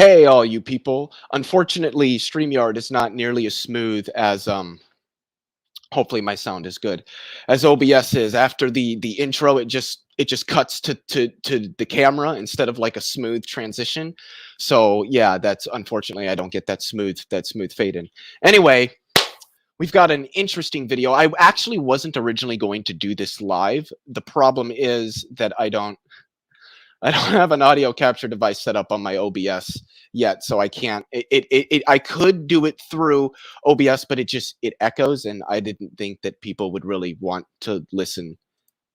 Hey, all you people. Unfortunately, StreamYard is not nearly as smooth as hopefully my sound is good as OBS is. After the intro, it just cuts to the camera instead of like a smooth transition. So yeah, that's unfortunately I don't get that smooth fade in. Anyway, we've got an interesting video. I actually wasn't originally going to do this live. The problem is that I don't have an audio capture device set up on my OBS yet, so I can't. I could do it through OBS, but it echoes, and I didn't think that people would really want to listen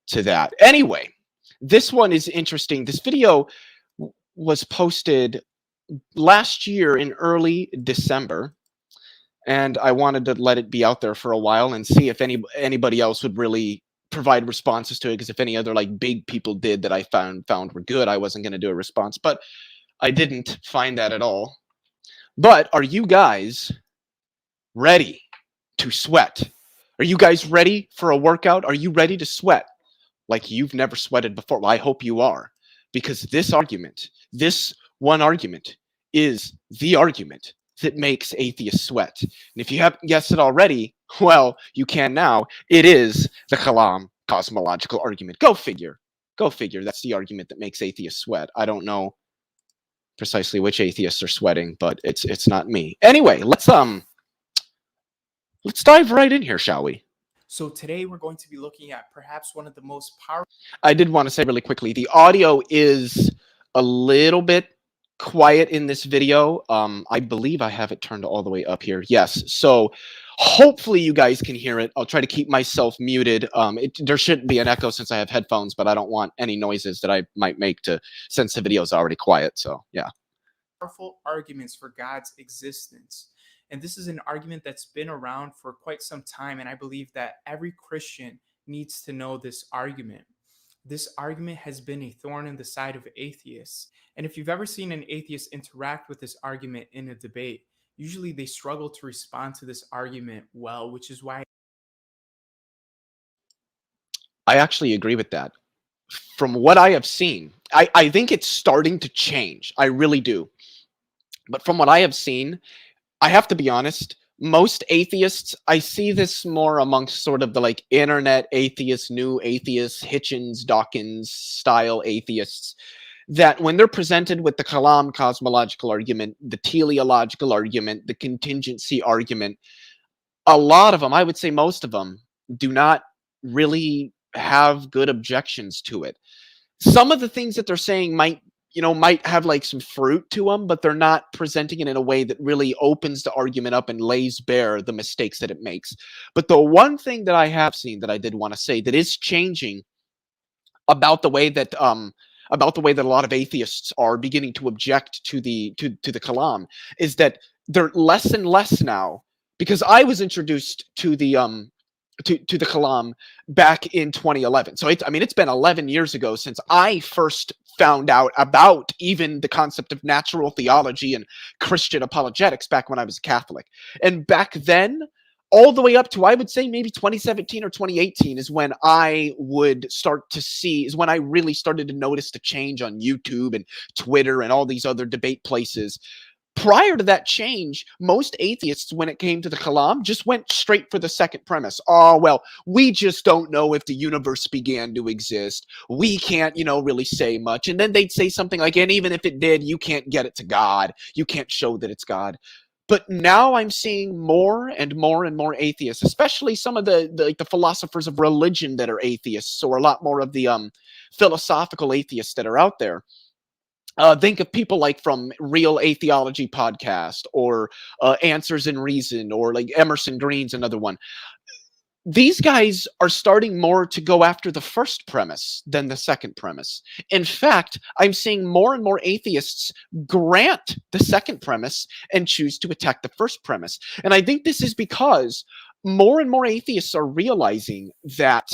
to that. Anyway, this one is interesting. This video was posted last year in early December, and I wanted to let it be out there for a while and see if anybody else would really provide responses to it, because if any other like big people did that I found were good, I wasn't going to do a response, but I didn't find that at all. But are you guys ready to sweat? Are you guys ready for a workout? Are you ready to sweat like you've never sweated before? Well, I hope you are, because this one argument is the argument that makes atheists sweat. And if you haven't guessed it already, well, you can now. It is the Kalam cosmological argument. Go figure. Go figure. That's the argument that makes atheists sweat. I don't know precisely which atheists are sweating, but it's not me. Anyway, let's dive right in here, shall we? So today we're going to be looking at perhaps one of the most powerful... I did want to say really quickly, the audio is a little bit quiet in this video. I believe I have it turned all the way up here. Yes. So hopefully you guys can hear it. I'll try to keep myself muted. There shouldn't be an echo since I have headphones, but I don't want any noises that I might make since the video is already quiet. So yeah. Powerful arguments for God's existence. And this is an argument that's been around for quite some time. And I believe that every Christian needs to know this argument. This argument has been a thorn in the side of atheists. And if you've ever seen an atheist interact with this argument in a debate, usually they struggle to respond to this argument well, which is why I actually agree with that. From what I have seen, I think it's starting to change. I really do. But from what I have seen, I have to be honest, most atheists, I see this more amongst sort of the like internet atheists, new atheists, Hitchens, Dawkins style atheists, that when they're presented with the Kalam cosmological argument, the teleological argument, the contingency argument, a lot of them, I would say most of them, do not really have good objections to it. Some of the things that they're saying might have like some fruit to them, but they're not presenting it in a way that really opens the argument up and lays bare the mistakes that it makes. But the one thing that I have seen that I did want to say that is changing about the way that a lot of atheists are beginning to object to the Kalam is that they're less and less now, because I was introduced to the Kalam back in 2011. So it's been 11 years ago since I first found out about even the concept of natural theology and Christian apologetics back when I was a Catholic. And back then, all the way up to, I would say maybe 2017 or 2018 is when I really started to notice the change on YouTube and Twitter and all these other debate places. Prior to that change, most atheists, when it came to the Kalam, just went straight for the second premise. Oh, well, we just don't know if the universe began to exist. We can't, really say much. And then they'd say something like, and even if it did, you can't get it to God. You can't show that it's God. But now I'm seeing more and more and more atheists, especially some of the philosophers of religion that are atheists, or a lot more of the philosophical atheists that are out there. Think of people like from Real Atheology podcast, or Answers in Reason, or like Emerson Green's another one. These guys are starting more to go after the first premise than the second premise. In fact, I'm seeing more and more atheists grant the second premise and choose to attack the first premise. And I think this is because more and more atheists are realizing that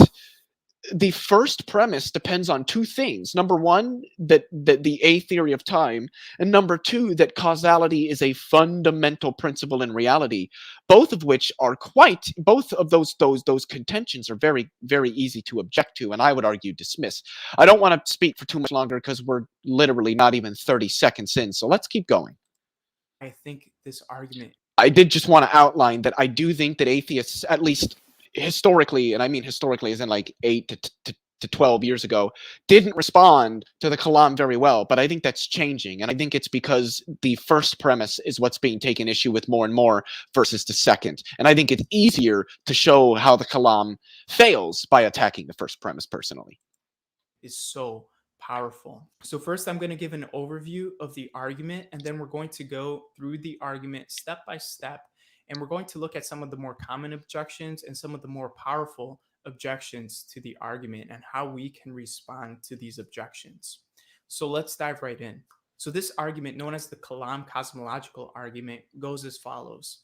the first premise depends on two things. Number one, that the A theory of time, and number two, that causality is a fundamental principle in reality. Both of which are both of those contentions are very, very easy to object to, and I would argue dismiss. I don't want to speak for too much longer because we're literally not even 30 seconds in, so let's keep going. I think this argument I did just want to outline that I do think that atheists, at least historically, and I mean historically as in like 12 years ago, didn't respond to the Kalam very well. But I think that's changing. And I think it's because the first premise is what's being taken issue with more and more versus the second. And I think it's easier to show how the Kalam fails by attacking the first premise personally. is so powerful. So first I'm going to give an overview of the argument, and then we're going to go through the argument step by step, and we're going to look at some of the more common objections and some of the more powerful objections to the argument and how we can respond to these objections. So let's dive right in. So this argument, known as the Kalam cosmological argument, goes as follows.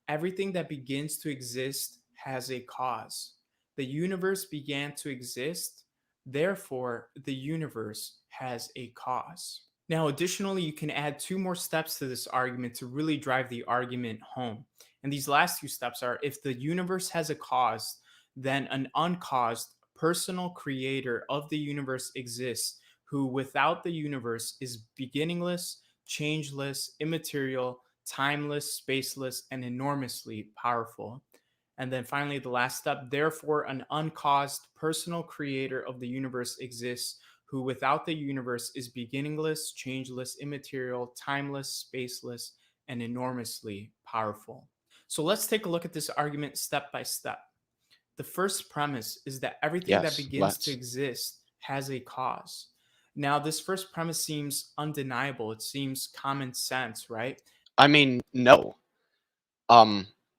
Everything that begins to exist has a cause. The universe began to exist, therefore the universe has a cause. Now, additionally, you can add two more steps to this argument to really drive the argument home. And these last two steps are, if the universe has a cause, then an uncaused personal creator of the universe exists, who without the universe is beginningless, changeless, immaterial, timeless, spaceless, and enormously powerful. And then finally, the last step, therefore, an uncaused personal creator of the universe exists, who without the universe is beginningless, changeless, immaterial, timeless, spaceless, and enormously powerful. So let's take a look at this argument step by step. The first premise is that everything that begins to exist has a cause. Now, this first premise seems undeniable. It seems common sense, right? I mean, no.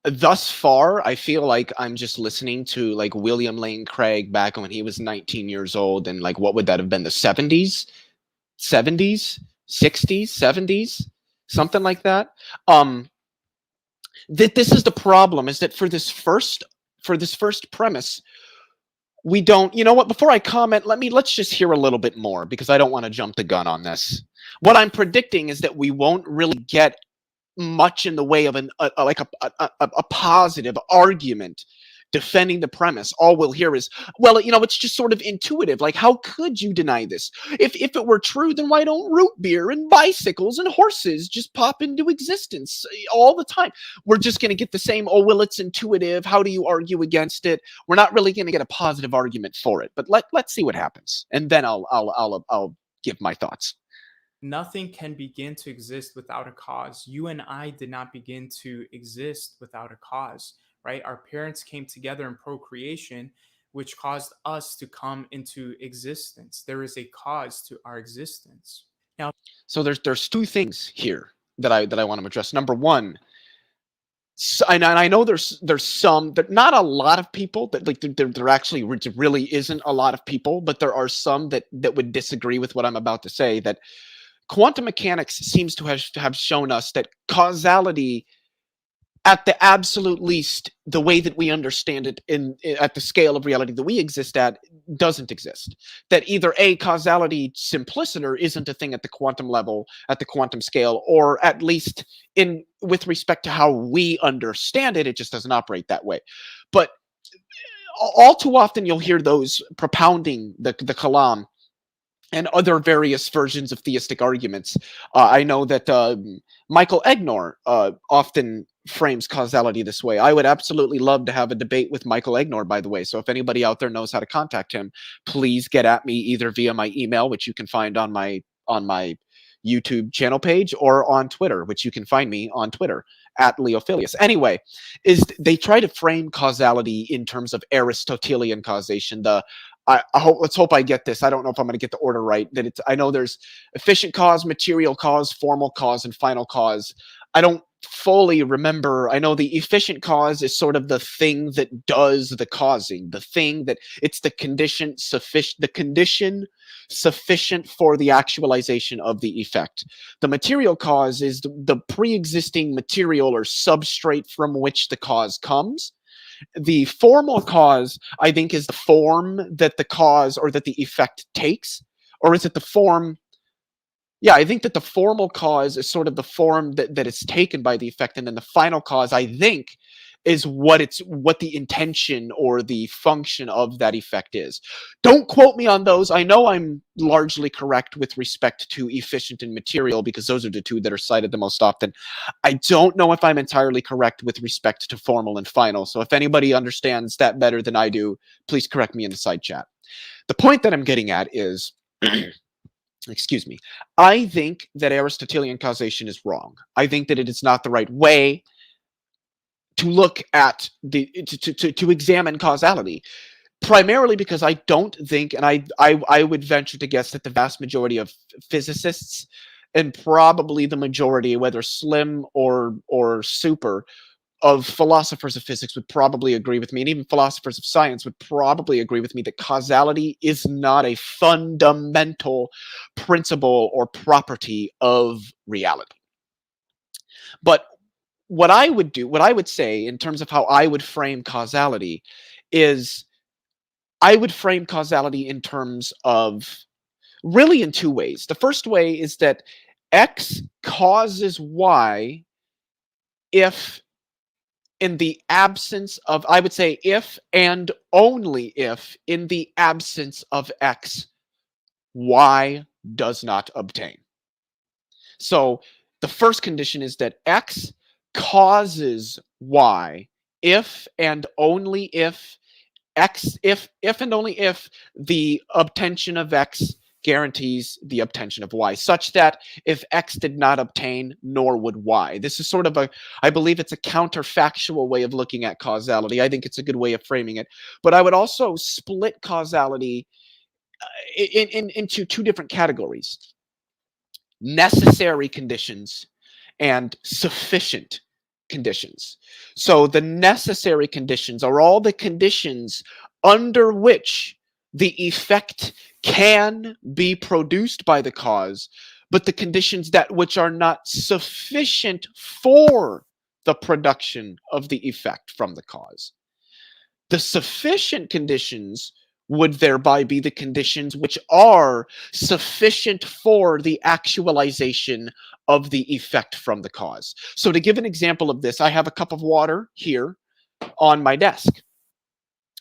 Thus far, I feel like I'm just listening to like William Lane Craig back when he was 19 years old, and like what would that have been, the 70s, 60s, 70s, something like that. That this is the problem, is that for this first premise, we don't, you know what, before I comment, let's just hear a little bit more, because I don't want to jump the gun on this. What I'm predicting is that we won't really get much in the way of a positive argument defending the premise. All we'll hear is, well, it's just sort of intuitive. Like, how could you deny this? If it were true, then why don't root beer and bicycles and horses just pop into existence all the time? We're just going to get the same, oh, well, it's intuitive. How do you argue against it? We're not really going to get a positive argument for it. But let's see what happens, and then I'll give my thoughts. Nothing can begin to exist without a cause. You and I did not begin to exist without a cause, right? Our parents came together in procreation, which caused us to come into existence. There is a cause to our existence. Now, so there's two things here that I want to address. Number one, and I know there's some, that not a lot of people that, like, there actually really isn't a lot of people, but there are some that would disagree with what I'm about to say, that quantum mechanics seems to have shown us that causality, at the absolute least, the way that we understand it at the scale of reality that we exist at, doesn't exist. That either A, causality simpliciter isn't a thing at the quantum level, at the quantum scale, or at least with respect to how we understand it, it just doesn't operate that way. But all too often you'll hear those propounding the Kalam and other various versions of theistic arguments. I know that Michael Egnor often frames causality this way. I would absolutely love to have a debate with Michael Egnor, by the way. So if anybody out there knows how to contact him, please get at me either via my email, which you can find on my YouTube channel page, or on Twitter, which you can find me on Twitter at Leophilius. Anyway, they try to frame causality in terms of Aristotelian causation. Let's hope I get this. I don't know if I'm going to get the order right. I know there's efficient cause, material cause, formal cause, and final cause. I don't fully remember. I know the efficient cause is sort of the thing that does the causing, the thing that it's the condition sufficient for the actualization of the effect. The material cause is the pre-existing material or substrate from which the cause comes. The formal cause, I think, is the form that the cause or that the effect takes. Or is it the form? Yeah, I think that the formal cause is sort of the form that is taken by the effect. And then the final cause, I think, is what the intention or the function of that effect is. Don't quote me on those. I know I'm largely correct with respect to efficient and material, because those are the two that are cited the most often. I don't know if I'm entirely correct with respect to formal and final. So if anybody understands that better than I do, please correct me in the side chat. The point that I'm getting at is, excuse me, I think that Aristotelian causation is wrong. I think that it is not the right way to look at to examine causality, primarily because I don't think, and I would venture to guess that the vast majority of physicists, and probably the majority, whether slim or super, of philosophers of physics would probably agree with me, and even philosophers of science would probably agree with me, that causality is not a fundamental principle or property of reality. But what I would say in terms of how I would frame causality is, I would frame causality in terms of, really, in two ways. The first way is that X causes Y if, in the absence of, I would say, if and only if, in the absence of X, Y does not obtain. So the first condition is that X causes Y if and only if if and only if the obtention of X guarantees the obtention of Y, such that if X did not obtain, nor would Y. This is sort of I believe it's a counterfactual way of looking at causality. I think it's a good way of framing it. But I would also split causality into two different categories: necessary conditions and sufficient conditions. So the necessary conditions are all the conditions under which the effect can be produced by the cause, but the conditions which are not sufficient for the production of the effect from the cause. The sufficient conditions would thereby be the conditions which are sufficient for the actualization of the effect from the cause. So to give an example of this, I have a cup of water here on my desk.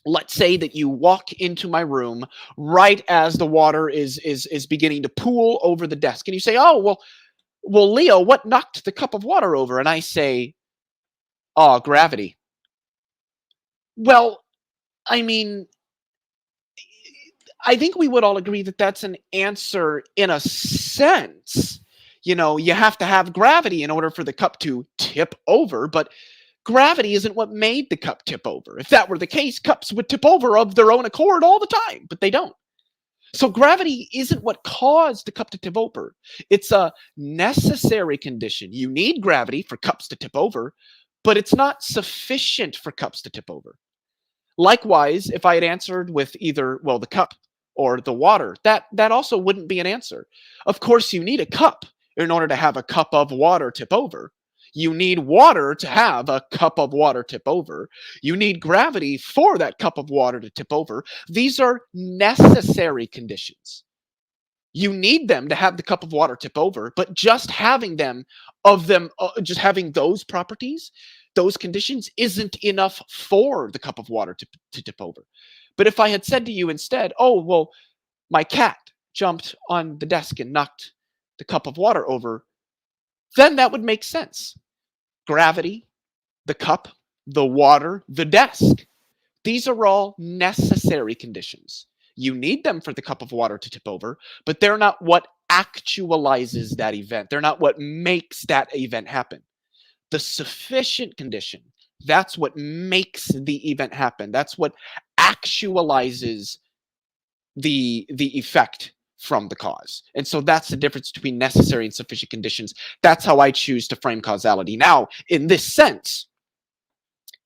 Let's say that you walk into my room right as the water is beginning to pool over the desk, and you say, "Oh, well, Leo, what knocked the cup of water over?" And I say, "Oh, gravity." Well, I mean, I think we would all agree that that's an answer in a sense. You know, you have to have gravity in order for the cup to tip over, but gravity isn't what made the cup tip over. If that were the case, cups would tip over of their own accord all the time, but they don't. So gravity isn't what caused the cup to tip over. It's a necessary condition. You need gravity for cups to tip over, but it's not sufficient for cups to tip over. Likewise, if I had answered with either, well, the cup or the water, that also wouldn't be an answer. Of course, you need a cup in order to have a cup of water tip over. You need water to have a cup of water tip over. You need gravity for that cup of water to tip over. These are necessary conditions. You need them to have the cup of water tip over, but just having just having those properties, those conditions, isn't enough for the cup of water to tip over. But if I had said to you instead, "Oh, well, my cat jumped on the desk and knocked the cup of water over," then that would make sense. Gravity, the cup, the water, the desk. These are all necessary conditions. You need them for the cup of water to tip over, but they're not what actualizes that event. They're not what makes that event happen. The sufficient condition, that's what makes the event happen. That's what actualizes the effect from the cause. And so that's the difference between necessary and sufficient conditions. That's how I choose to frame causality. Now, in this sense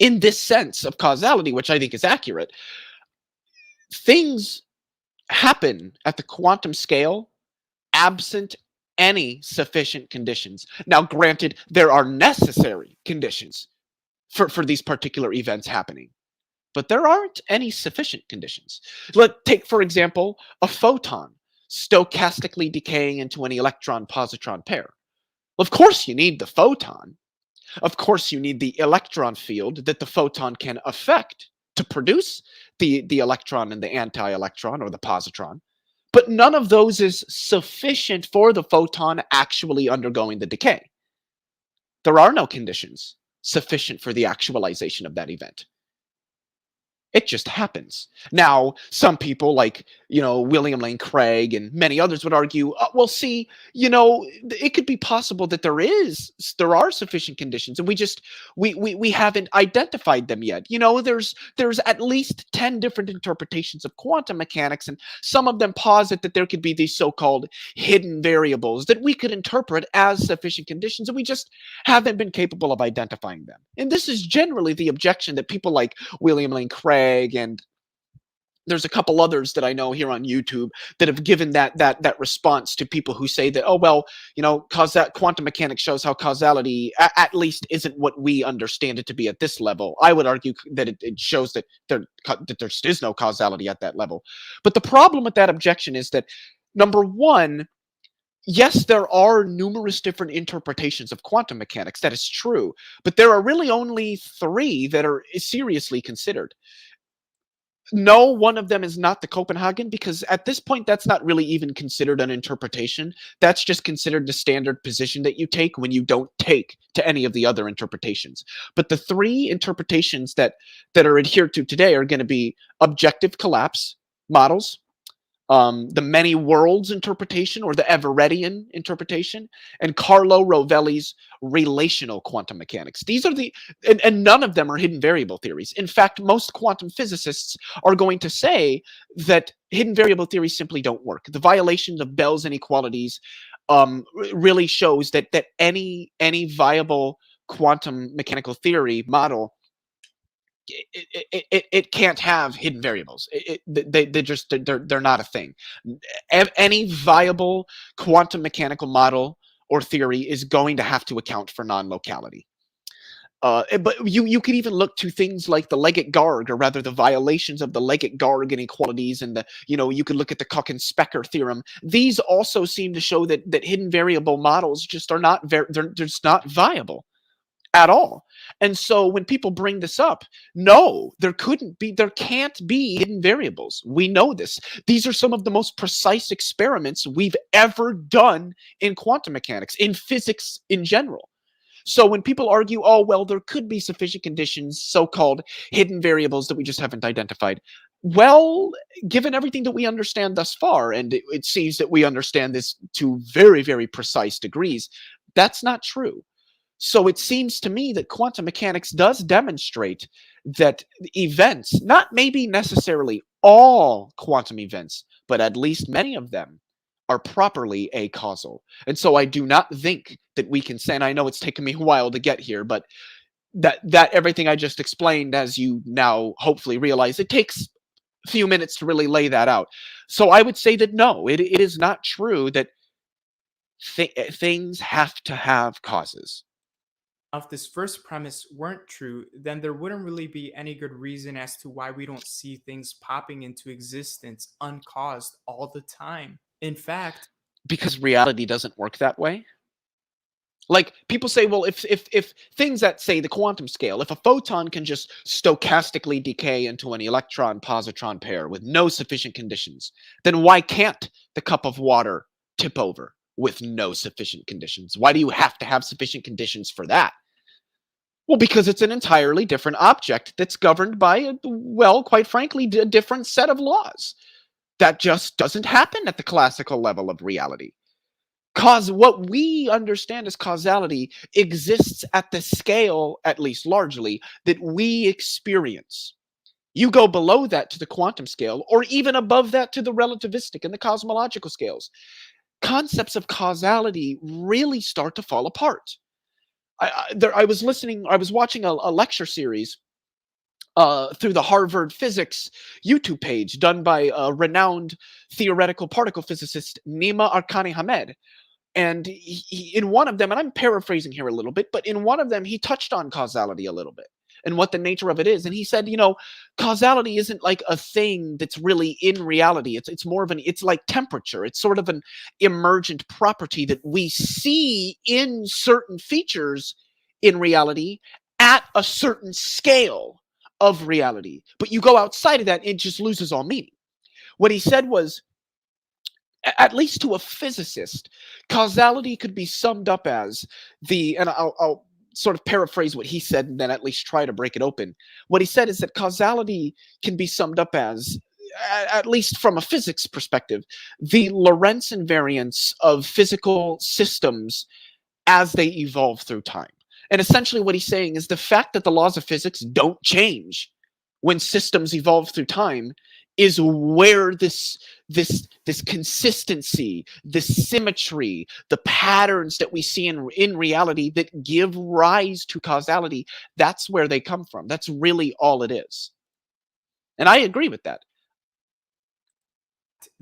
of causality, which I think is accurate, things happen at the quantum scale absent any sufficient conditions. Now, granted, there are necessary conditions for these particular events happening, but there aren't any sufficient conditions. Let's take, for example, a photon stochastically decaying into an electron-positron pair. Of course, you need the photon, Of course, you need the electron field that the photon can affect to produce the electron and the anti-electron or the positron. But none of those is sufficient for the photon actually undergoing the decay. There are no conditions sufficient for the actualization of that event. It just happens. Now, some people like, William Lane Craig and many others would argue, well, see, it could be possible that there are sufficient conditions and we haven't identified them yet. There's at least 10 different interpretations of quantum mechanics, and some of them posit that there could be these so-called hidden variables that we could interpret as sufficient conditions, and we just haven't been capable of identifying them. And this is generally the objection that people like William Lane Craig and there's a couple others that I know here on YouTube that have given that response to people who say that, oh, well, quantum mechanics shows how causality at least isn't what we understand it to be at this level. I would argue that it shows that there is no causality at that level. But the problem with that objection is that, number one, yes, there are numerous different interpretations of quantum mechanics. That is true. But there are really only 3 that are seriously considered. No, one of them is not the Copenhagen, because at this point, that's not really even considered an interpretation. That's just considered the standard position that you take when you don't take to any of the other interpretations. But the 3 interpretations that are adhered to today are going to be objective collapse models, the many worlds interpretation or the Everettian interpretation, and Carlo Rovelli's relational quantum mechanics. These are and none of them are hidden variable theories. In fact, most quantum physicists are going to say that hidden variable theories simply don't work. The violation of Bell's inequalities really shows that any viable quantum mechanical theory model, it can't have hidden variables. They're not a thing. Any viable quantum mechanical model or theory is going to have to account for non-locality. But you could even look to things like the Leggett-Garg, or rather the violations of the Leggett-Garg inequalities, and you could look at the Koch-Specker theorem. These also seem to show that hidden variable models just are not they're just not viable at all. And so when people bring this up, no, there can't be hidden variables. We know this. These are some of the most precise experiments we've ever done in quantum mechanics, in physics in general. So when people argue, oh, well, there could be sufficient conditions, so-called hidden variables that we just haven't identified. Well, given everything that we understand thus far, and it seems that we understand this to very, very precise degrees, that's not true. So it seems to me that quantum mechanics does demonstrate that events, not maybe necessarily all quantum events, but at least many of them, are properly acausal. And so I do not think that we can say, and I know it's taken me a while to get here, but that everything I just explained, as you now hopefully realize, it takes a few minutes to really lay that out. So I would say that no, it is not true that things have to have causes. If this first premise weren't true, then there wouldn't really be any good reason as to why we don't see things popping into existence uncaused all the time. In fact, because reality doesn't work that way. Like, people say, well, if things at, say, the quantum scale, if a photon can just stochastically decay into an electron-positron pair with no sufficient conditions, then why can't the cup of water tip over with no sufficient conditions? Why do you have to have sufficient conditions for that? Well, because it's an entirely different object that's governed by, well, quite frankly, a different set of laws. That just doesn't happen at the classical level of reality. What we understand as causality exists at the scale, at least largely, that we experience. You go below that to the quantum scale, or even above that to the relativistic and the cosmological scales. Concepts of causality really start to fall apart. I was watching a lecture series through the Harvard Physics YouTube page done by a renowned theoretical particle physicist, Nima Arkani-Hamed. And in one of them, and I'm paraphrasing here a little bit, but in one of them, he touched on causality a little bit and what the nature of it is. And he said, causality isn't like a thing that's really in reality. It's more of it's like temperature. It's sort of an emergent property that we see in certain features in reality at a certain scale of reality. But you go outside of that, it just loses all meaning. What he said was, at least to a physicist, causality could be summed up as and I'll sort of paraphrase what he said and then at least try to break it open. What he said is that causality can be summed up as, at least from a physics perspective, the Lorentz invariance of physical systems as they evolve through time. And essentially what he's saying is the fact that the laws of physics don't change when systems evolve through time is where this consistency, this symmetry, the patterns that we see in reality that give rise to causality, that's where they come from. That's really all it is. And I agree with that.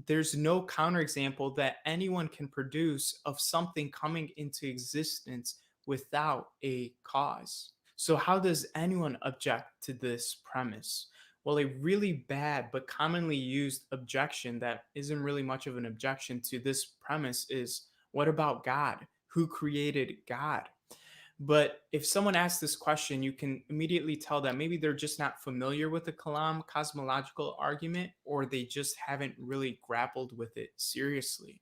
There's no counterexample that anyone can produce of something coming into existence without a cause. So, how does anyone object to this premise? Well, a really bad but commonly used objection that isn't really much of an objection to this premise is, what about God? Who created God? But if someone asks this question, you can immediately tell that maybe they're just not familiar with the Kalam cosmological argument, or they just haven't really grappled with it seriously.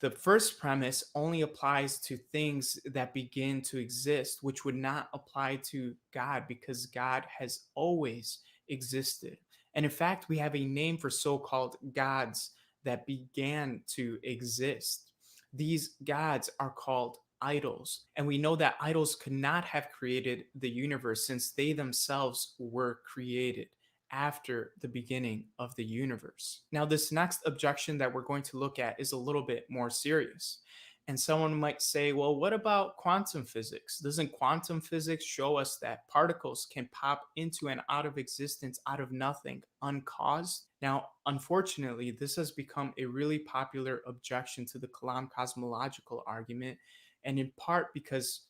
The first premise only applies to things that begin to exist, which would not apply to God because God has always existed. And in fact, we have a name for so called gods that began to exist. These gods are called idols. And we know that idols could not have created the universe since they themselves were created after the beginning of the universe. Now, this next objection that we're going to look at is a little bit more serious. And someone might say, well, what about quantum physics? Doesn't quantum physics show us that particles can pop into and out of existence out of nothing, uncaused? Now, unfortunately, this has become a really popular objection to the Kalam cosmological argument, and in part because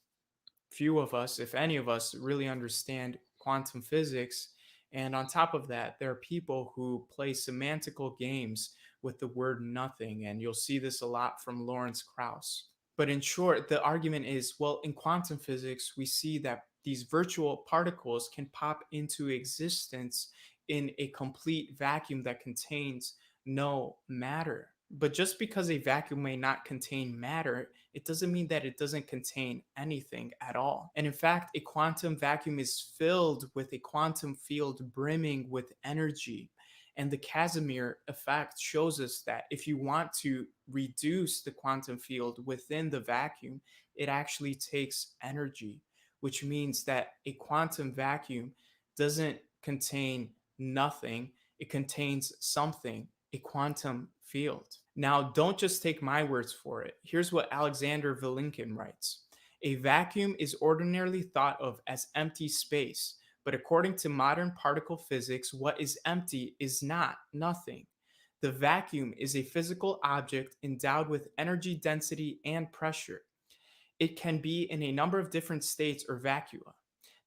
few of us, if any of us, really understand quantum physics. And on top of that, there are people who play semantical games with the word nothing. And you'll see this a lot from Lawrence Krauss. But in short, the argument is, well, in quantum physics, we see that these virtual particles can pop into existence in a complete vacuum that contains no matter. But just because a vacuum may not contain matter, it doesn't mean that it doesn't contain anything at all. And in fact, a quantum vacuum is filled with a quantum field brimming with energy. And the Casimir effect shows us that if you want to reduce the quantum field within the vacuum, it actually takes energy, which means that a quantum vacuum doesn't contain nothing, it contains something, a quantum field. Now, don't just take my words for it. Here's what Alexander Vilenkin writes. A vacuum is ordinarily thought of as empty space, but according to modern particle physics, what is empty is not nothing. The vacuum is a physical object endowed with energy density and pressure. It can be in a number of different states or vacua.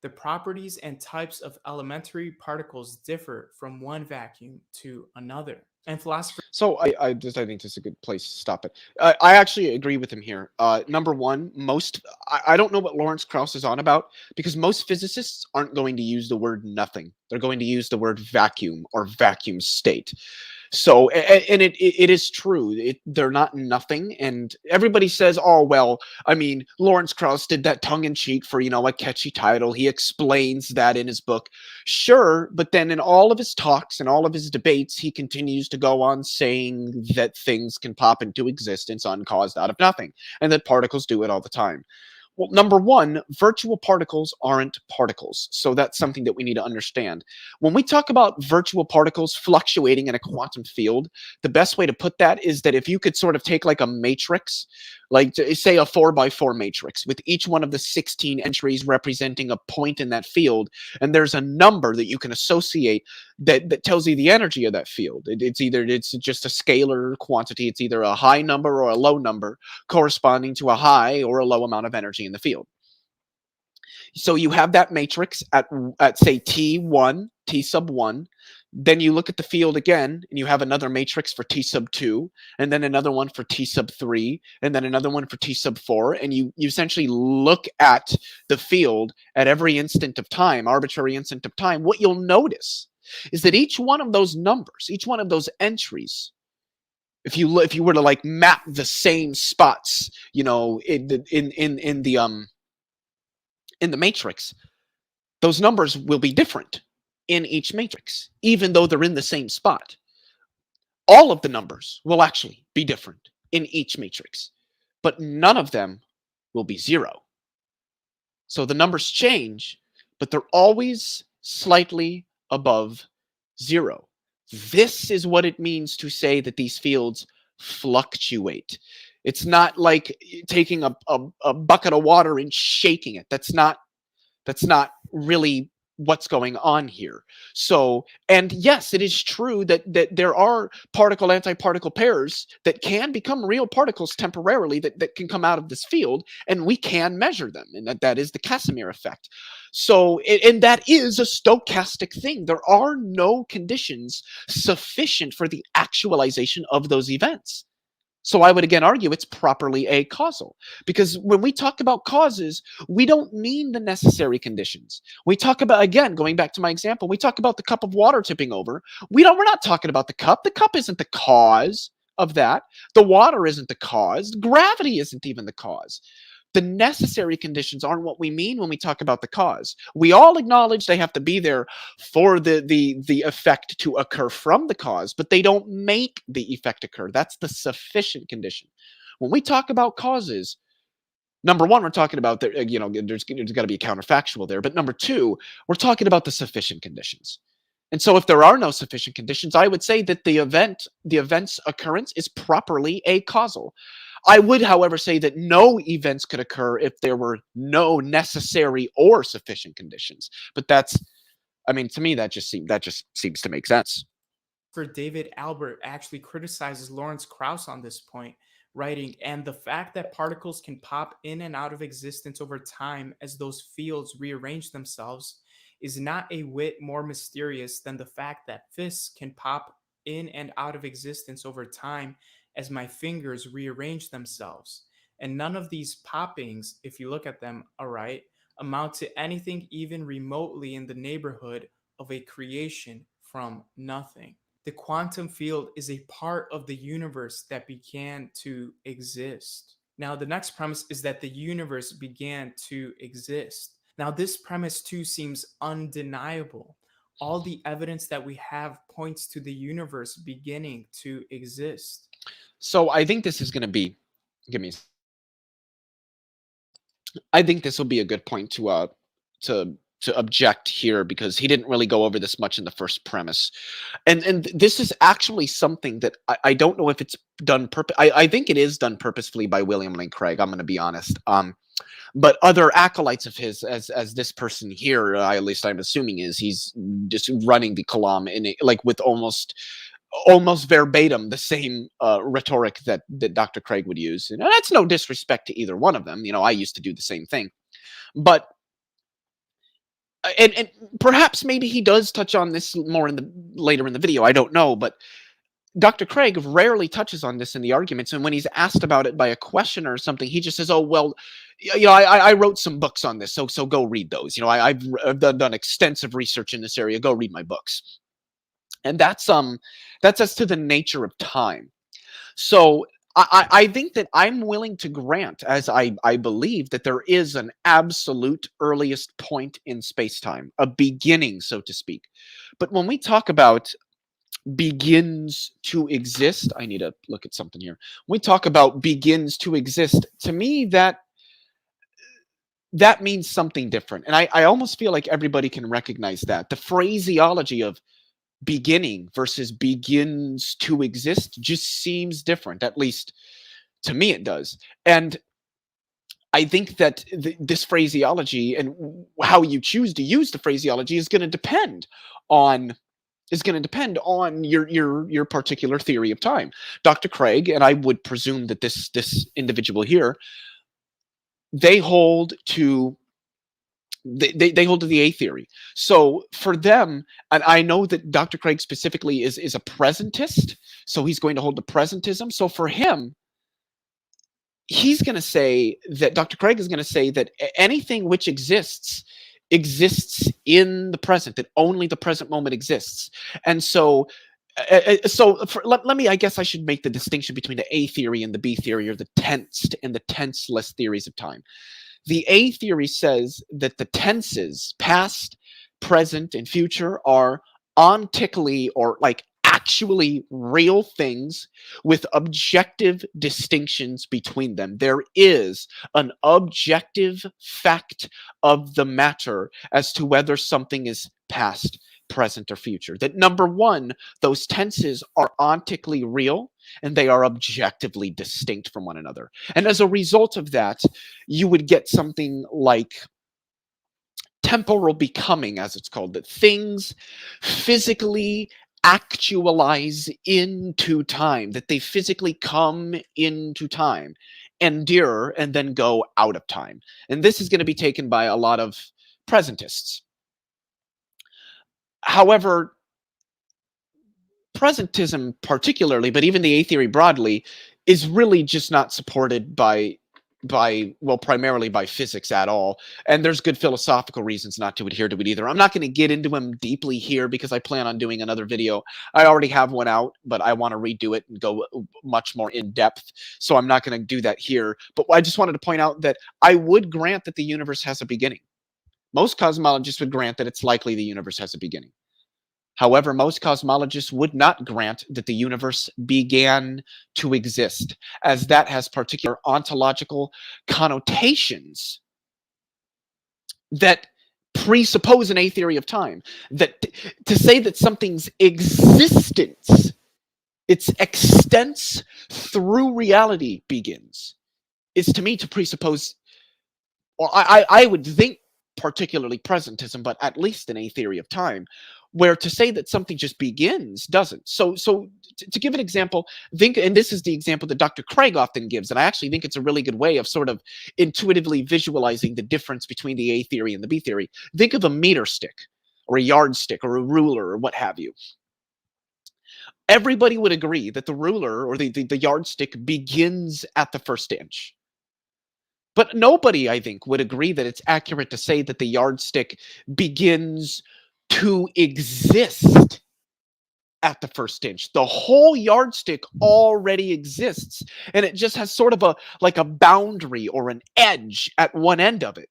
The properties and types of elementary particles differ from one vacuum to another. And philosophers. So I think this is a good place to stop it. I actually agree with him here. Number one, I don't know what Lawrence Krauss is on about, because most physicists aren't going to use the word nothing. They're going to use the word vacuum or vacuum state. So, and it is true. They're not nothing. And everybody says, oh, well, I mean, Lawrence Krauss did that tongue in cheek for, a catchy title. He explains that in his book. Sure. But then in all of his talks and all of his debates, he continues to go on saying that things can pop into existence uncaused out of nothing, and that particles do it all the time. Well, number one, virtual particles aren't particles. So that's something that we need to understand. When we talk about virtual particles fluctuating in a quantum field, the best way to put that is that if you could sort of take like a matrix, like say a 4x4 matrix with each one of the 16 entries representing a point in that field, and there's a number that you can associate that tells you the energy of that field. It's just a scalar quantity. It's either a high number or a low number corresponding to a high or a low amount of energy in the field. So you have that matrix at say T1, T sub 1, then you look at the field again, and you have another matrix for T sub 2, and then another one for T sub 3, and then another one for T sub 4, and you essentially look at the field at every instant of time, arbitrary instant of time. What you'll notice is that each one of those numbers, each one of those entries, if you were to like map the same spots, in the matrix, those numbers will be different in each matrix, even though they're in the same spot. All of the numbers will actually be different in each matrix, but none of them will be 0. So the numbers change, but they're always slightly above 0. This is what it means to say that these fields fluctuate. It's not like taking a bucket of water and shaking it. That's not really what's going on here. So, and yes, it is true that there are particle-antiparticle pairs that can become real particles temporarily that can come out of this field, and we can measure them, and that is the Casimir effect. So, and that is a stochastic thing. There are no conditions sufficient for the actualization of those events. So I would again argue it's properly acausal, because when we talk about causes, we don't mean the necessary conditions. We talk about, again, going back to my example, we talk about the cup of water tipping over. We're not talking about the cup. The cup isn't the cause of that. The water isn't the cause. Gravity isn't even the cause. The necessary conditions aren't what we mean when we talk about the cause. We all acknowledge they have to be there for the effect to occur from the cause, but they don't make the effect occur. That's the sufficient condition. When we talk about causes, number one, we're talking about there's got to be a counterfactual there. But number two, we're talking about the sufficient conditions. And so if there are no sufficient conditions, I would say that the event's occurrence is properly acausal. I would, however, say that no events could occur if there were no necessary or sufficient conditions. But to me, that just seems to make sense. For David Albert actually criticizes Lawrence Krauss on this point, writing, and the fact that particles can pop in and out of existence over time as those fields rearrange themselves is not a whit more mysterious than the fact that fists can pop in and out of existence over time as my fingers rearrange themselves. And none of these poppings, if you look at them, amount to anything even remotely in the neighborhood of a creation from nothing. The quantum field is a part of the universe that began to exist. Now, the next premise is that the universe began to exist. Now, this premise too seems undeniable. All the evidence that we have points to the universe beginning to exist. So I think this is going to be, I think this will be a good point to object here, because he didn't really go over this much in the first premise. And this is actually something that I don't know if it's done I think it is done purposefully by William Lane Craig, I'm going to be honest. But other acolytes of his, as this person here, at least I'm assuming, he's just running the Kalam with almost verbatim the same rhetoric that Dr. Craig would use. And that's no disrespect to either one of them. I used to do the same thing. But and perhaps maybe he does touch on this more later in the video. I don't know, but Dr. Craig rarely touches on this in the arguments, and when he's asked about it by a questioner or something, he just says, "Oh well, I wrote some books on this, so go read those. I've done extensive research in this area. Go read my books." And that's as to the nature of time. So I think that I'm willing to grant, as I believe, that there is an absolute earliest point in space-time, a beginning, so to speak. But when we talk about begins to exist, I need to look at something here. When we talk about begins to exist, to me, that means something different. And I almost feel like everybody can recognize that. The phraseology of beginning versus begins to exist just seems different. At least to me it does. And I think that this phraseology and how you choose to use the phraseology is going to depend on your particular theory of time. Dr. Craig, and I would presume that this individual here, they hold to They hold to the A theory. So for them, and I know that Dr. Craig specifically is a presentist, so he's going to hold to presentism. So for him, he's going to say that Dr. Craig is going to say that anything which exists in the present, that only the present moment exists. And so let me, I guess I should make the distinction between the A theory and the B theory, or the tensed and the tenseless theories of time. The A theory says that the tenses, past, present, and future, are ontically, or like actually real things with objective distinctions between them. There is an objective fact of the matter as to whether something is past, present, or future. That number one, those tenses are ontically real and they are objectively distinct from one another. And as a result of that, you would get something like temporal becoming, as it's called, that things physically actualize into time, that they physically come into time, endure, and then go out of time. And this is going to be taken by a lot of presentists. However, presentism particularly, but even the A theory broadly, is really just not supported by well, primarily by physics at all. And there's good philosophical reasons not to adhere to it either. I'm not going to get into them deeply here because I plan on doing another video. I already have one out, but I want to redo it and go much more in depth. So I'm not going to do that here. But I just wanted to point out that I would grant that the universe has a beginning. Most cosmologists would grant that it's likely the universe has a beginning. However, most cosmologists would not grant that the universe began to exist, as that has particular ontological connotations that presuppose an A theory of time. That to say that something's existence, its extents through reality begins, is to me to presuppose, or I would think particularly presentism, but at least an A theory of time, where to say that something just begins doesn't. So to give an example, think, and this is the example that Dr. Craig often gives, and I actually think it's a really good way of sort of intuitively visualizing the difference between the A theory and the B theory. Think of a meter stick, or a yardstick, or a ruler, or what have you. Everybody would agree that the ruler, or the yardstick, begins at the first inch. But nobody, I think, would agree that it's accurate to say that the yardstick begins to exist at the first inch. The whole yardstick already exists, and it just has sort of a boundary or an edge at one end of it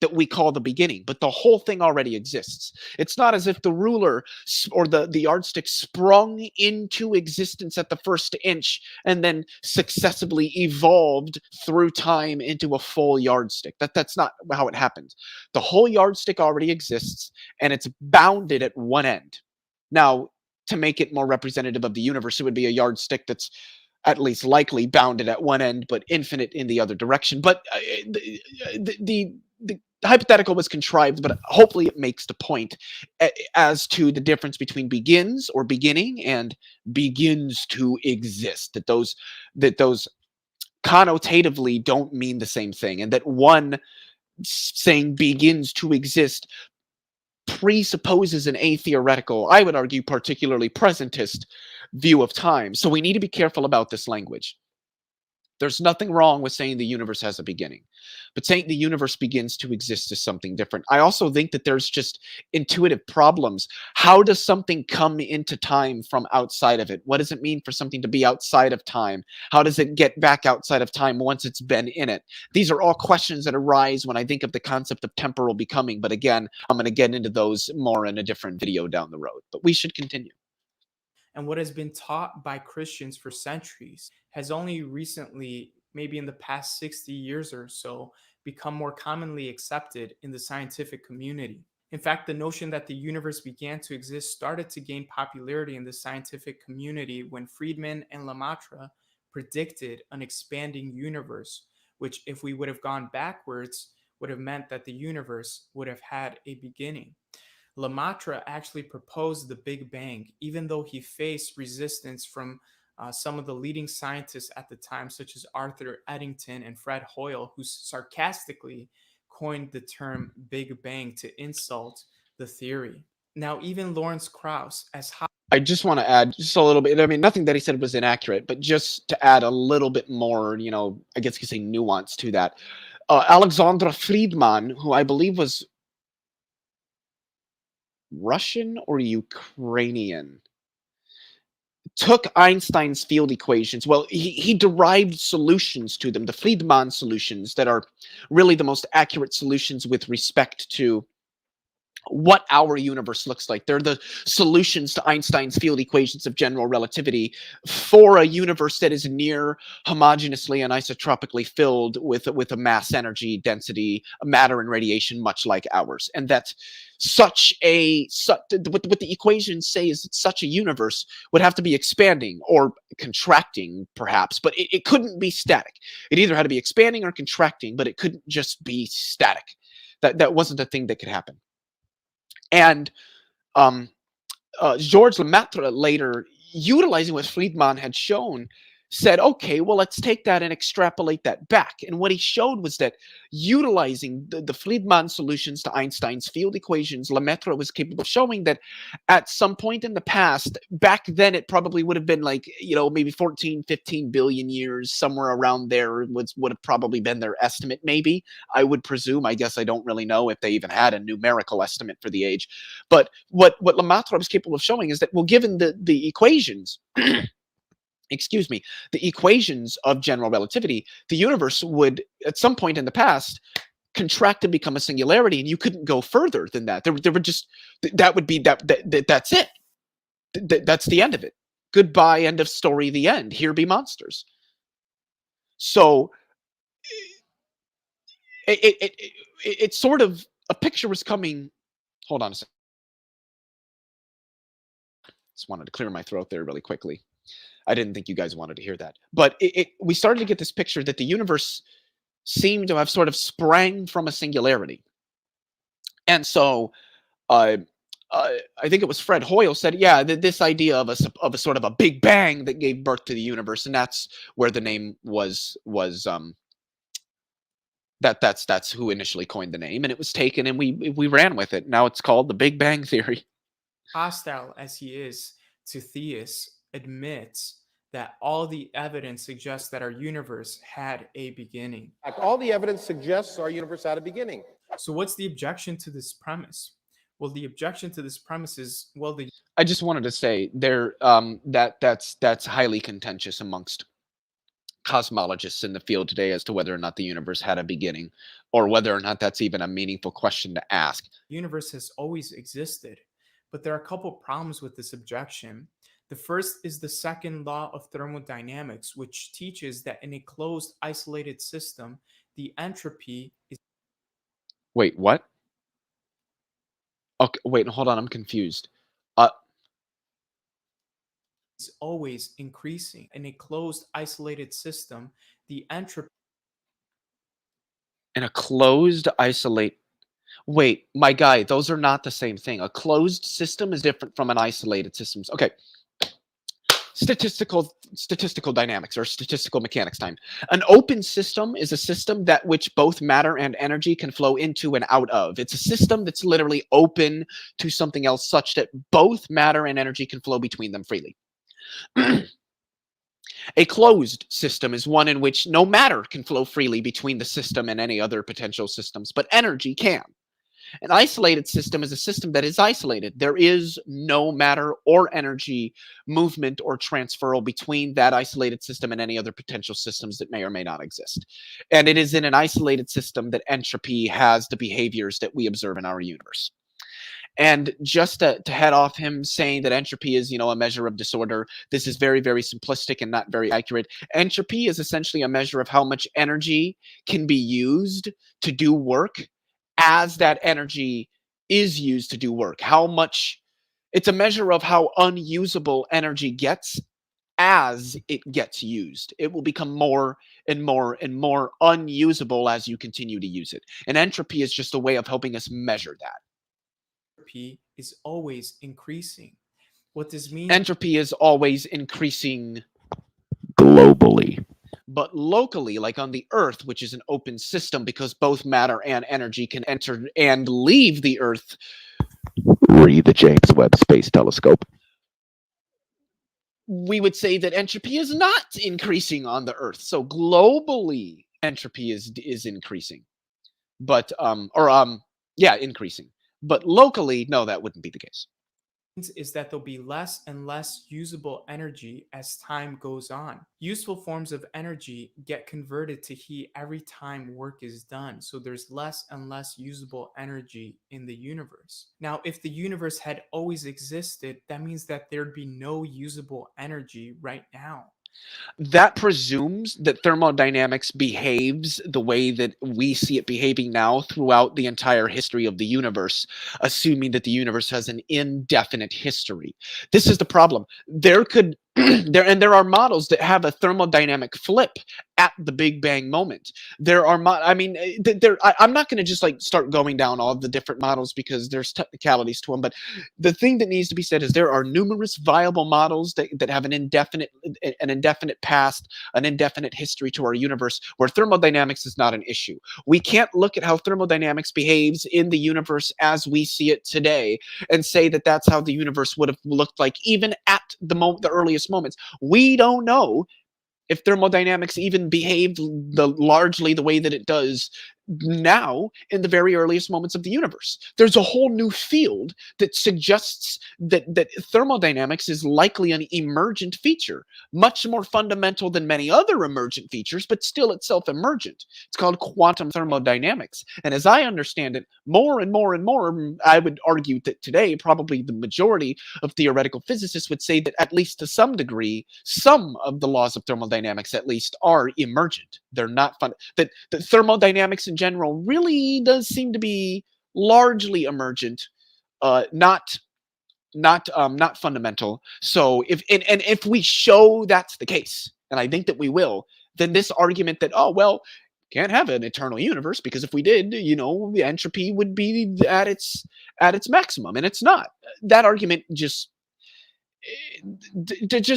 that we call the beginning, but the whole thing already exists. It's not as if the ruler or the yardstick sprung into existence at the first inch and then successively evolved through time into a full yardstick. That's not how it happens. The whole yardstick already exists, and it's bounded at one end. Now, to make it more representative of the universe, it would be a yardstick that's at least likely bounded at one end, but infinite in the other direction. But the hypothetical was contrived, but hopefully it makes the point as to the difference between begins, or beginning, and begins to exist. That those connotatively don't mean the same thing, and that one saying begins to exist presupposes an atheoretical, I would argue particularly presentist, view of time. So we need to be careful about this language. There's nothing wrong with saying the universe has a beginning, but saying the universe begins to exist is something different. I also think that there's just intuitive problems. How does something come into time from outside of it? What does it mean for something to be outside of time? How does it get back outside of time once it's been in it? These are all questions that arise when I think of the concept of temporal becoming. But again, I'm going to get into those more in a different video down the road. But we should continue. And what has been taught by Christians for centuries has only recently, maybe in the past 60 years or so, become more commonly accepted in the scientific community. In fact, the notion that the universe began to exist started to gain popularity in the scientific community when Friedman and Lemaitre predicted an expanding universe, which, if we would have gone backwards, would have meant that the universe would have had a beginning. Lemaitre actually proposed the Big Bang, even though he faced resistance from some of the leading scientists at the time, such as Arthur Eddington and Fred Hoyle, who sarcastically coined the term Big Bang to insult the theory. Now, even Lawrence Krauss, as high I just want to add just a little bit. I mean, nothing that he said was inaccurate, but just to add a little bit more, I guess you could say nuance to that. Alexandra Friedman, who I believe was Russian or Ukrainian, took Einstein's field equations. Well, he derived solutions to them, the Friedman solutions, that are really the most accurate solutions with respect to what our universe looks like. They're the solutions to Einstein's field equations of general relativity for a universe that is near homogeneously and isotropically filled with a mass, energy, density, matter, and radiation, much like ours. And that what the equations say is that such a universe would have to be expanding or contracting, perhaps, but it couldn't be static. It either had to be expanding or contracting, but it couldn't just be static. That wasn't a thing that could happen. And Georges Lemaitre later, utilizing what Friedman had shown, said, okay, well, let's take that and extrapolate that back. And what he showed was that utilizing the Friedman solutions to Einstein's field equations, Lemaitre was capable of showing that at some point in the past, back then it probably would have been like, maybe 14, 15 billion years, somewhere around there would have probably been their estimate, maybe, I would presume. I guess I don't really know if they even had a numerical estimate for the age. But what Lemaitre was capable of showing is that, well, given the equations, excuse me, the equations of general relativity, the universe would, at some point in the past, contract and become a singularity, and you couldn't go further than that. There would just, that would be, that's it. That's the end of it. Goodbye, end of story, the end. Here be monsters. So, it sort of, a picture was coming, hold on a second. Just wanted to clear my throat there really quickly. I didn't think you guys wanted to hear that. But we started to get this picture that the universe seemed to have sort of sprang from a singularity. And so I think it was Fred Hoyle said, yeah, this idea of a sort of a big bang that gave birth to the universe, and that's where the name was that's who initially coined the name, and it was taken, and we ran with it. Now it's called the Big Bang Theory. hostile as he is to theists, admits that all the evidence suggests that our universe had a beginning. All the evidence suggests our universe had a beginning. So what's the objection to this premise? Well, the objection to this premise is, well, I just wanted to say there that's highly contentious amongst cosmologists in the field today as to whether or not the universe had a beginning, or whether or not that's even a meaningful question to ask. the universe has always existed, but there are a couple problems with this objection. The first is the second law of thermodynamics, which teaches that in a closed, isolated system, the entropy is Wait, what? Okay, wait, hold on, I'm confused. always increasing. In a closed, isolated system, the entropy In a closed, wait, my guy, those are not the same thing. A closed system is different from an isolated system. Okay. Statistical dynamics or statistical mechanics time. An open system is a system that which both matter and energy can flow into and out of. It's a system that's literally open to something else such that both matter and energy can flow between them freely. A closed system is one in which no matter can flow freely between the system and any other potential systems, but energy can. An isolated system is a system that is isolated. There is no matter or energy movement or transferal between that isolated system and any other potential systems that may or may not exist. And it is in an isolated system that entropy has the behaviors that we observe in our universe. And just to head off him saying that entropy is, a measure of disorder, this is very, very simplistic and not very accurate. Entropy is essentially a measure of how much energy can be used to do work as that energy is used to do work. It's a measure of how unusable energy gets as it gets used. It will become more and more and more unusable as you continue to use it. And entropy is just a way of helping us measure that. is always increasing. What this means, entropy is always increasing globally. But locally, like on the Earth, which is an open system because both matter and energy can enter and leave the Earth. Read the James Webb Space Telescope. We would say that entropy is not increasing on the Earth. So globally, entropy is increasing. But increasing. But locally, no, that wouldn't be the case. Is that there'll be less and less usable energy as time goes on. Useful forms of energy get converted to heat every time work is done, so there's less and less usable energy in the universe. Now, if the universe had always existed, that means that there'd be no usable energy right now. That presumes that thermodynamics behaves the way that we see it behaving now throughout the entire history of the universe, assuming that the universe has an indefinite history. This is the problem. There are models that have a thermodynamic flip at the Big Bang moment. I'm not going to just like start going down all the different models because there's technicalities to them, but the thing that needs to be said is there are numerous viable models that have an indefinite past, an indefinite history to our universe where thermodynamics is not an issue. We can't look at how thermodynamics behaves in the universe as we see it today and say that that's how the universe would have looked like even at the earliest moments. We don't know if thermodynamics even behaved largely the way that it does now in the very earliest moments of the universe. There's a whole new field that suggests that thermodynamics is likely an emergent feature, much more fundamental than many other emergent features, but still itself emergent. It's called quantum thermodynamics. And as I understand it, more and more and more, I would argue that today, probably the majority of theoretical physicists would say that at least to some degree, some of the laws of thermodynamics at least are emergent. They're not fun. That thermodynamics in general really does seem to be largely emergent, not fundamental. So if we show that's the case, and I think that we will, then this argument that can't have an eternal universe because if we did, the entropy would be at its maximum, and it's not. That argument just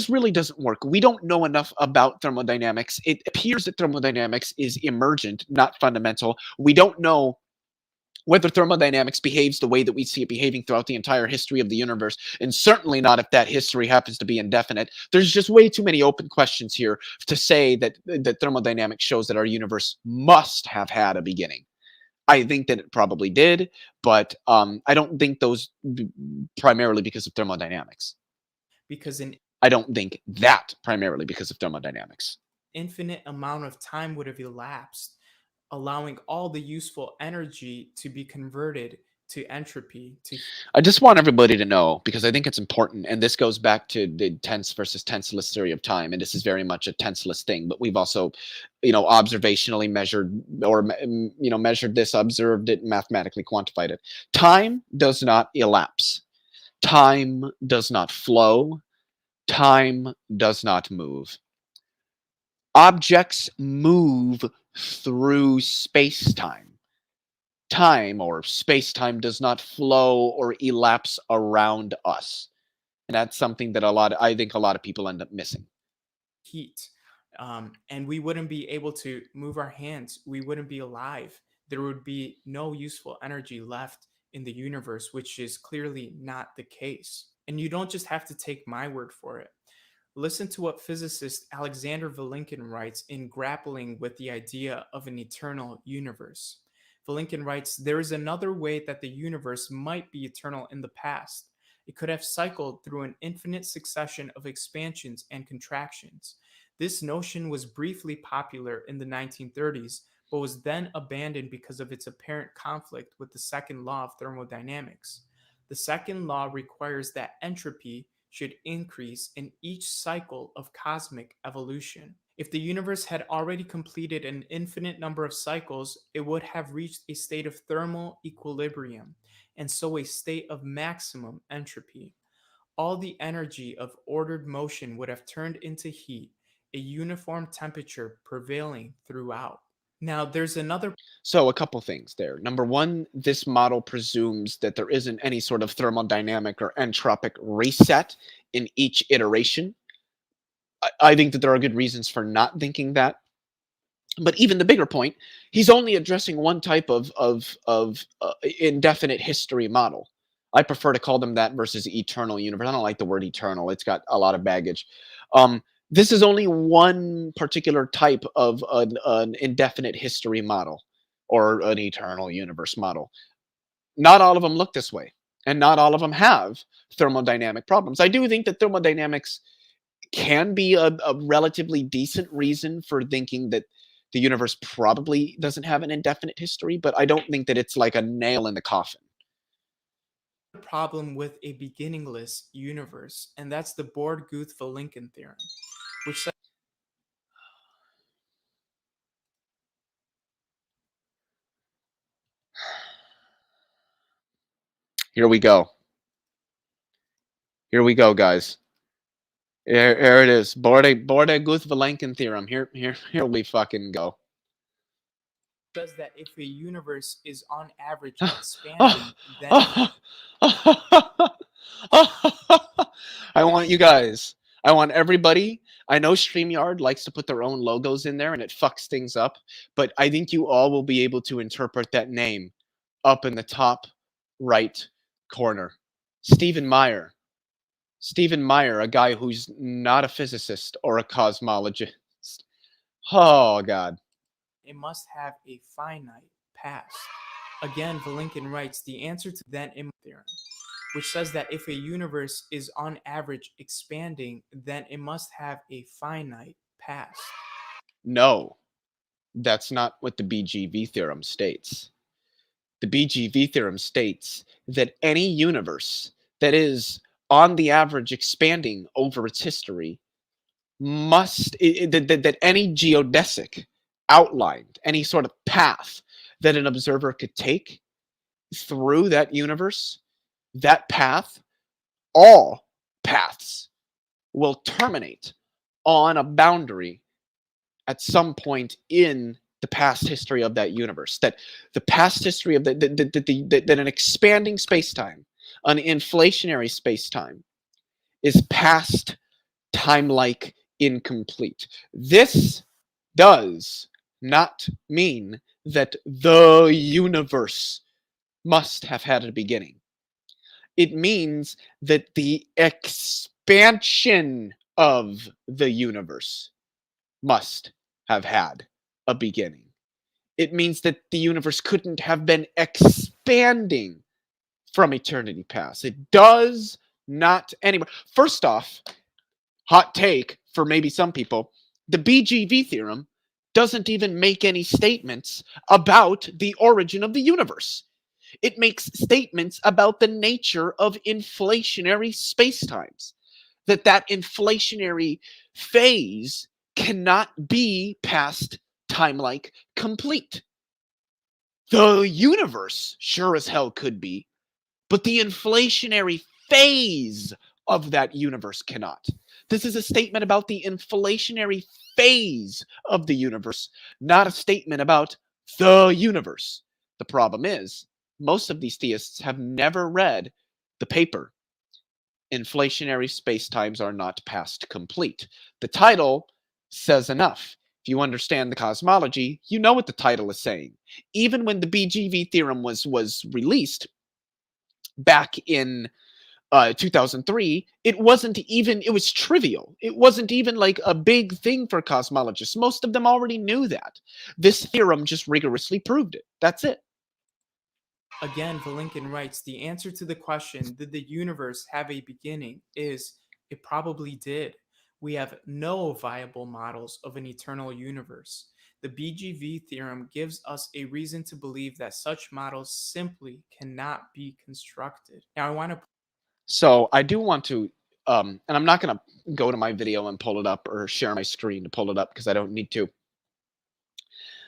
really doesn't work. We don't know enough about thermodynamics. It appears that thermodynamics is emergent, not fundamental. We don't know whether thermodynamics behaves the way that we see it behaving throughout the entire history of the universe, and certainly not if that history happens to be indefinite. There's just way too many open questions here to say that thermodynamics shows that our universe must have had a beginning. I think that it probably did, but I don't think those primarily because of thermodynamics. I don't think that primarily because of thermodynamics. Infinite amount of time would have elapsed, allowing all the useful energy to be converted to entropy. I just want everybody to know, because I think it's important, and this goes back to the tense versus tenseless theory of time, and this is very much a tenseless thing, but we've also, observationally measured or, measured this, observed it, mathematically quantified it. Time does not elapse. Time does not flow. Time does not move. Objects move through space-time. Time or space-time does not flow or elapse around us. And that's something that I think a lot of people end up missing. Heat. And we wouldn't be able to move our hands. We wouldn't be alive. There would be no useful energy left in the universe, which is clearly not the case. And you don't just have to take my word for it. Listen to what physicist Alexander Vilenkin writes in Grappling with the Idea of an Eternal Universe. Vilenkin writes, "There is another way that the universe might be eternal in the past. It could have cycled through an infinite succession of expansions and contractions. This notion was briefly popular in the 1930s, but was then abandoned because of its apparent conflict with the second law of thermodynamics. The second law requires that entropy should increase in each cycle of cosmic evolution. If the universe had already completed an infinite number of cycles, it would have reached a state of thermal equilibrium, and so a state of maximum entropy. All the energy of ordered motion would have turned into heat, a uniform temperature prevailing throughout." Now, there's another. So a couple things there. Number one, this model presumes that there isn't any sort of thermodynamic or entropic reset in each iteration. I think that there are good reasons for not thinking that. But even the bigger point, he's only addressing one type of indefinite history model. I prefer to call them that versus eternal universe. I don't like the word eternal. It's got a lot of baggage. This is only one particular type of an indefinite history model or an eternal universe model. Not all of them look this way, and not all of them have thermodynamic problems. I do think that thermodynamics can be a relatively decent reason for thinking that the universe probably doesn't have an indefinite history, but I don't think that it's like a nail in the coffin. The problem with a beginningless universe, and that's the Born-Guth-Vilenkin theorem, which says Here we go. Here we go, guys. Here it is. Born-Guth-Vilenkin theorem. Here we fucking go. says that if a universe is on average Oh, expanding, then I want you guys. I want everybody. I know StreamYard likes to put their own logos in there and it fucks things up, but I think you all will be able to interpret that name up in the top right corner. Stephen Meyer. Stephen Meyer, a guy who's not a physicist or a cosmologist. Oh, God. it must have a finite past. Again, Vilenkin writes the answer to then in theorem, which says that if a universe is on average expanding, then it must have a finite past. No, that's not what the BGV theorem states. The BGV theorem states that any universe that is on the average expanding over its history must, that any geodesic outlined, any sort of path that an observer could take through that universe, that path, all paths will terminate on a boundary at some point in the past history of that universe. That the past history of that an expanding space-time, an inflationary space-time, is past time-like incomplete. This does not mean that the universe must have had a beginning. It means that the expansion of the universe must have had a beginning. It means that the universe couldn't have been expanding from eternity past. It does not anymore. First off, hot take for maybe some people, the BGV theorem doesn't even make any statements about the origin of the universe. It makes statements about the nature of inflationary spacetimes, that inflationary phase cannot be past time-like complete. The universe sure as hell could be, but the inflationary phase of that universe cannot. This is a statement about the inflationary phase of the universe, not a statement about the universe. The problem is, most of these theists have never read the paper Inflationary Spacetimes Are Not Past Complete. The title says enough. If you understand the cosmology, you know what the title is saying. Even when the BGV theorem was released back in 2003, it was trivial. It wasn't even like a big thing for cosmologists. Most of them already knew that. This theorem just rigorously proved it. That's it. Again, Vilenkin writes the answer to the question, did the universe have a beginning, is it probably did. We have no viable models of an eternal universe. The BGV theorem gives us a reason to believe that such models simply cannot be constructed. Now, I want to. So I do want to, and I'm not going to go to my video and pull it up or share my screen to pull it up because I don't need to.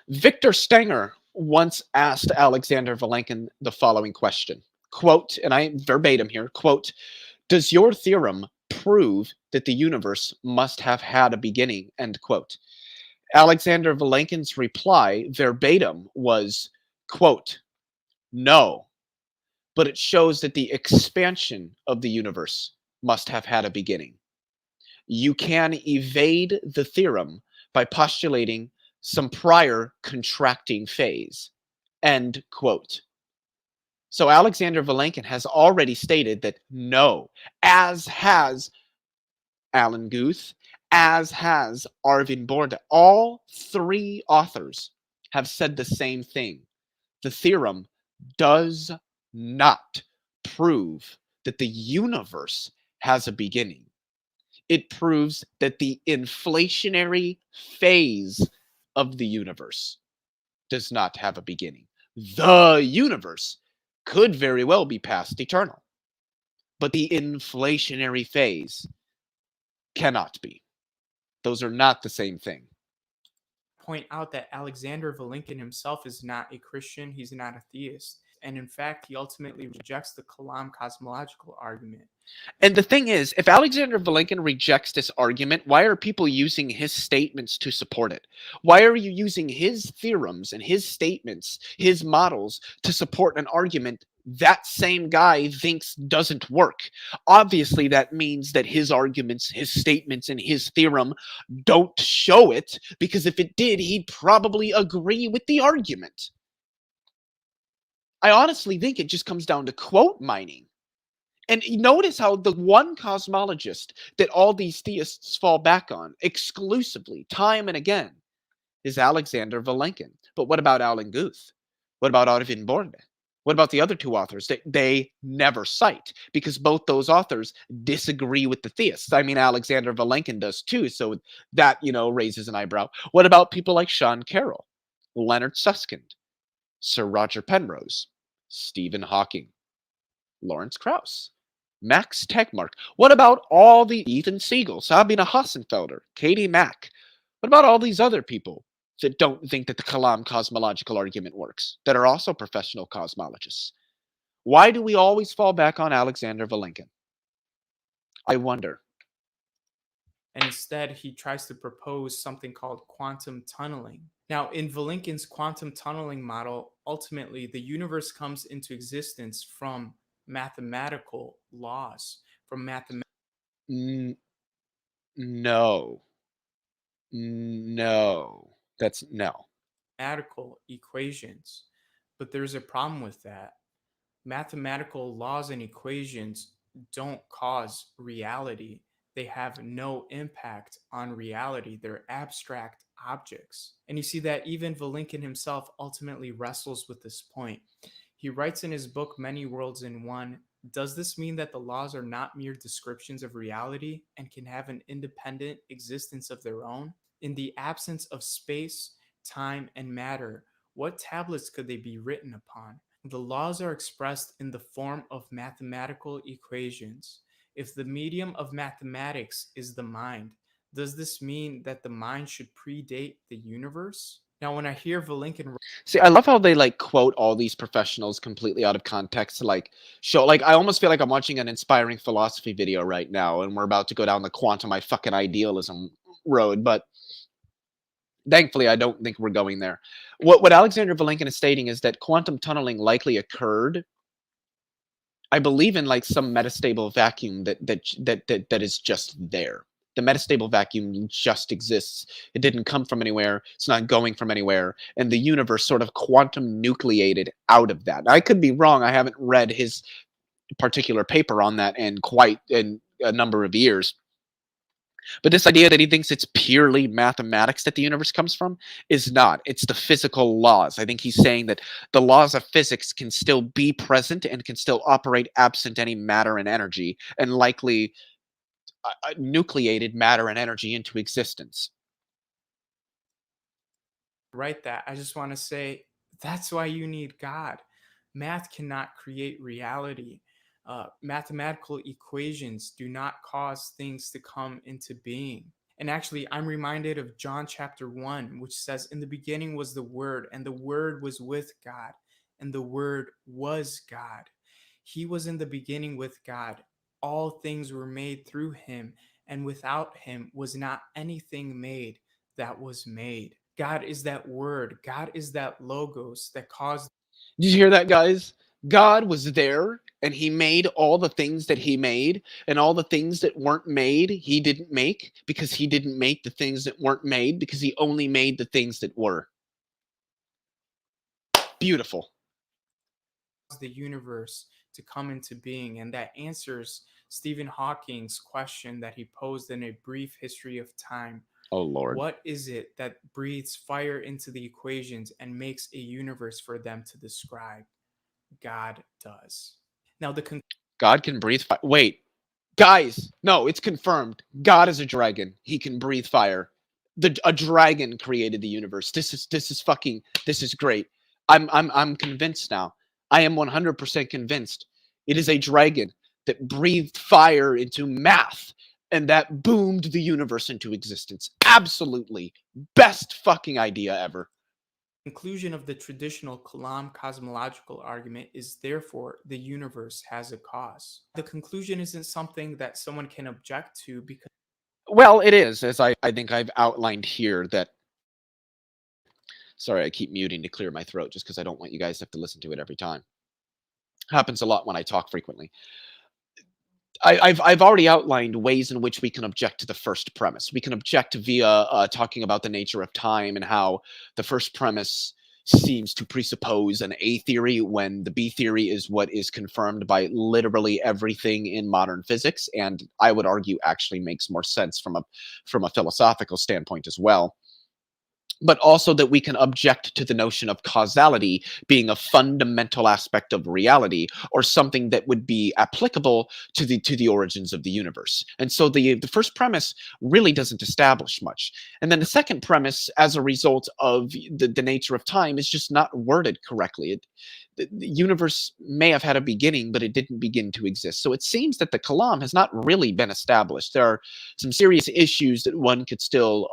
Victor Stenger once asked Alexander Vilenkin the following question, quote, and I verbatim here, quote, does your theorem prove that the universe must have had a beginning, end quote. Alexander Vilenkin's reply verbatim was, quote, no, but it shows that the expansion of the universe must have had a beginning. You can evade the theorem by postulating some prior contracting phase. End quote. So Alexander Vilenkin has already stated that no, as has Alan Guth, as has Arvin Borda. All three authors have said the same thing. The theorem does not prove that the universe has a beginning. It proves that the inflationary phase of the universe does not have a beginning. The universe could very well be past eternal, but the inflationary phase cannot be. Those are not the same thing. Point out that Alexander Vilenkin himself is not a Christian, he's not a theist. And in fact, he ultimately rejects the Kalam cosmological argument. And the thing is, if Alexander Vilenkin rejects this argument, why are people using his statements to support it? Why are you using his theorems and his statements, his models, to support an argument that same guy thinks doesn't work? Obviously, that means that his arguments, his statements, and his theorem don't show it, because if it did, he'd probably agree with the argument. I honestly think it just comes down to quote mining. And notice how the one cosmologist that all these theists fall back on exclusively, time and again, is Alexander Vilenkin. But what about Alan Guth? What about Arvin Borne? What about the other two authors that they never cite? Because both those authors disagree with the theists. I mean, Alexander Vilenkin does too, so that, raises an eyebrow. What about people like Sean Carroll, Leonard Susskind, Sir Roger Penrose, Stephen Hawking, Lawrence Krauss, Max Tegmark? What about all the Ethan Siegel, Sabina Hassenfelder, Katie Mack? What about all these other people that don't think that the Kalam cosmological argument works, that are also professional cosmologists? Why do we always fall back on Alexander Vilenkin? I wonder. And instead, he tries to propose something called quantum tunneling. Now, in Vilenkin's quantum tunneling model, ultimately, the universe comes into existence from mathematical laws, from No. That's no. mathematical equations. But there's a problem with that. Mathematical laws and equations don't cause reality. They have no impact on reality. They're abstract objects. And you see that even Vilenkin himself ultimately wrestles with this point. He writes in his book, Many Worlds in One, does this mean that the laws are not mere descriptions of reality and can have an independent existence of their own? In the absence of space, time, and matter, what tablets could they be written upon? The laws are expressed in the form of mathematical equations. If the medium of mathematics is the mind, does this mean that the mind should predate the universe? Now, when I hear Vilenkin, See, I love how they quote all these professionals completely out of context to show, I almost feel like I'm watching an inspiring philosophy video right now, and we're about to go down the quantum fucking idealism road, but thankfully I don't think we're going there. What Alexander Vilenkin is stating is that quantum tunneling likely occurred, I believe, in some metastable vacuum that is just there. The metastable vacuum just exists. It didn't come from anywhere. It's not going from anywhere. And the universe sort of quantum nucleated out of that. I could be wrong. I haven't read his particular paper on that in a number of years. But this idea that he thinks it's purely mathematics that the universe comes from is not. It's the physical laws. I think he's saying that the laws of physics can still be present and can still operate absent any matter and energy, and likely nucleated matter and energy into existence. write that, I just want to say that's why you need God. Math cannot create reality. Mathematical equations do not cause things to come into being. And actually, I'm reminded of John chapter 1, which says, in the beginning was the Word, and the Word was with God, and the Word was God. He was in the beginning with God. All things were made through him, and without him was not anything made that was made. God is that Word. God is that Logos that caused. Did you hear that, guys? God was there and he made all the things that he made, and all the things that weren't made, he didn't make, because he didn't make the things that weren't made, because he only made the things that were. Beautiful. The universe to come into being, and that answers Stephen Hawking's question that he posed in A Brief History of Time. Oh, Lord. What is it that breathes fire into the equations and makes a universe for them to describe? God does. Now, God can breathe fire. Wait, guys, no, it's confirmed. God is a dragon. He can breathe fire. A dragon created the universe. This is great. I'm convinced now. I am 100% convinced. It is a dragon that breathed fire into math, and that boomed the universe into existence. Absolutely. Best fucking idea ever. conclusion of the traditional Kalam cosmological argument is therefore the universe has a cause. The conclusion isn't something that someone can object to because, well, it is, as I think I've outlined here, that, sorry, I keep muting to clear my throat just because I don't want you guys to have to listen to it every time. Happens a lot when I talk frequently. I've already outlined ways in which we can object to the first premise. We can object via talking about the nature of time and how the first premise seems to presuppose an A theory when the B theory is what is confirmed by literally everything in modern physics, and I would argue actually makes more sense from a philosophical standpoint as well. But also that we can object to the notion of causality being a fundamental aspect of reality, or something that would be applicable to the origins of the universe. And so the first premise really doesn't establish much. And then the second premise, as a result of the nature of time, is just not worded correctly. The universe may have had a beginning, but it didn't begin to exist. So it seems that the Kalam has not really been established. There are some serious issues that one could still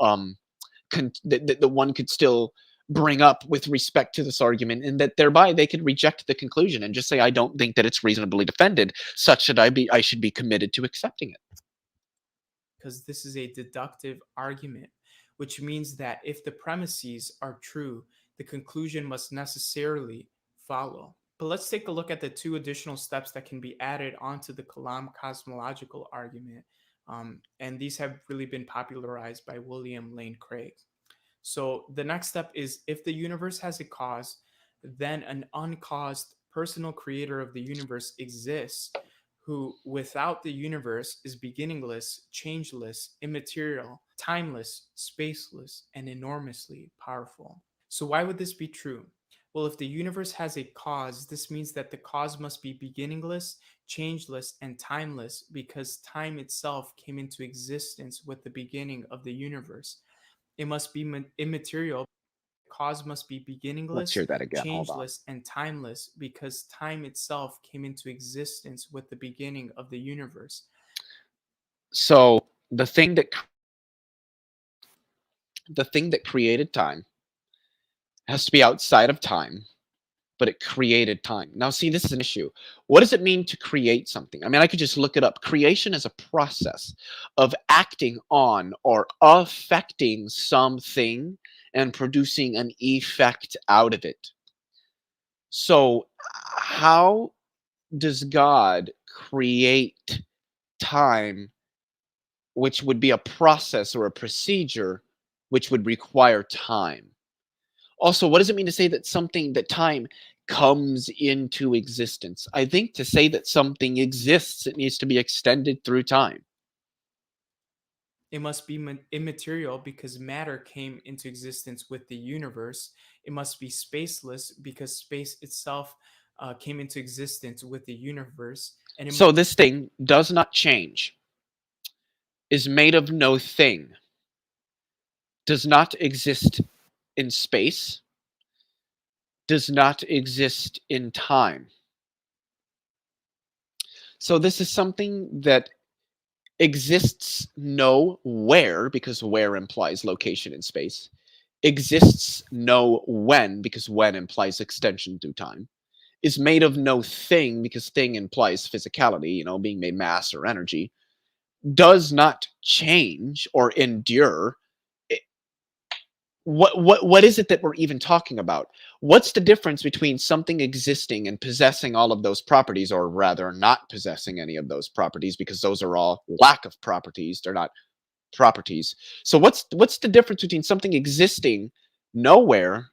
that one could still bring up with respect to this argument, and that thereby they could reject the conclusion and just say, I don't think that it's reasonably defended, such that I should be committed to accepting it. because this is a deductive argument, which means that if the premises are true, the conclusion must necessarily follow. But let's take a look at the two additional steps that can be added onto the Kalam cosmological argument. And these have really been popularized by William Lane Craig. So the next step is, if the universe has a cause, then an uncaused personal creator of the universe exists, who without the universe is beginningless, changeless, immaterial, timeless, spaceless, and enormously powerful. So why would this be true? Well, if the universe has a cause, this means that the cause must be beginningless, changeless, and timeless, because time itself came into existence with the beginning of the universe. It must be immaterial. Cause must be Let's beginningless, hear that again. Hold on. changeless, and timeless, because time itself came into existence with the beginning of the universe. So the thing that created time has to be outside of time, but it created time. Now, see, this is an issue. What does it mean to create something? I mean, I could just look it up. Creation is a process of acting on or affecting something and producing an effect out of it. So, how does God create time, which would be a process or a procedure which would require time? Also, what does it mean to say that time comes into existence? I think to say that something exists, it needs to be extended through time. It must be immaterial, because matter came into existence with the universe. It must be spaceless, because space itself came into existence with the universe. And So this thing does not change, is made of no thing, does not exist in space, does not exist in time. So this is something that exists nowhere, because where implies location in space, exists no when, because when implies extension through time, is made of no thing, because thing implies physicality, being made mass or energy, does not change or endure. what is it that we're even talking about? What's the difference between something existing and possessing all of those properties, or rather not possessing any of those properties, because those are all lack of properties, they're not properties. So what's the difference between something existing nowhere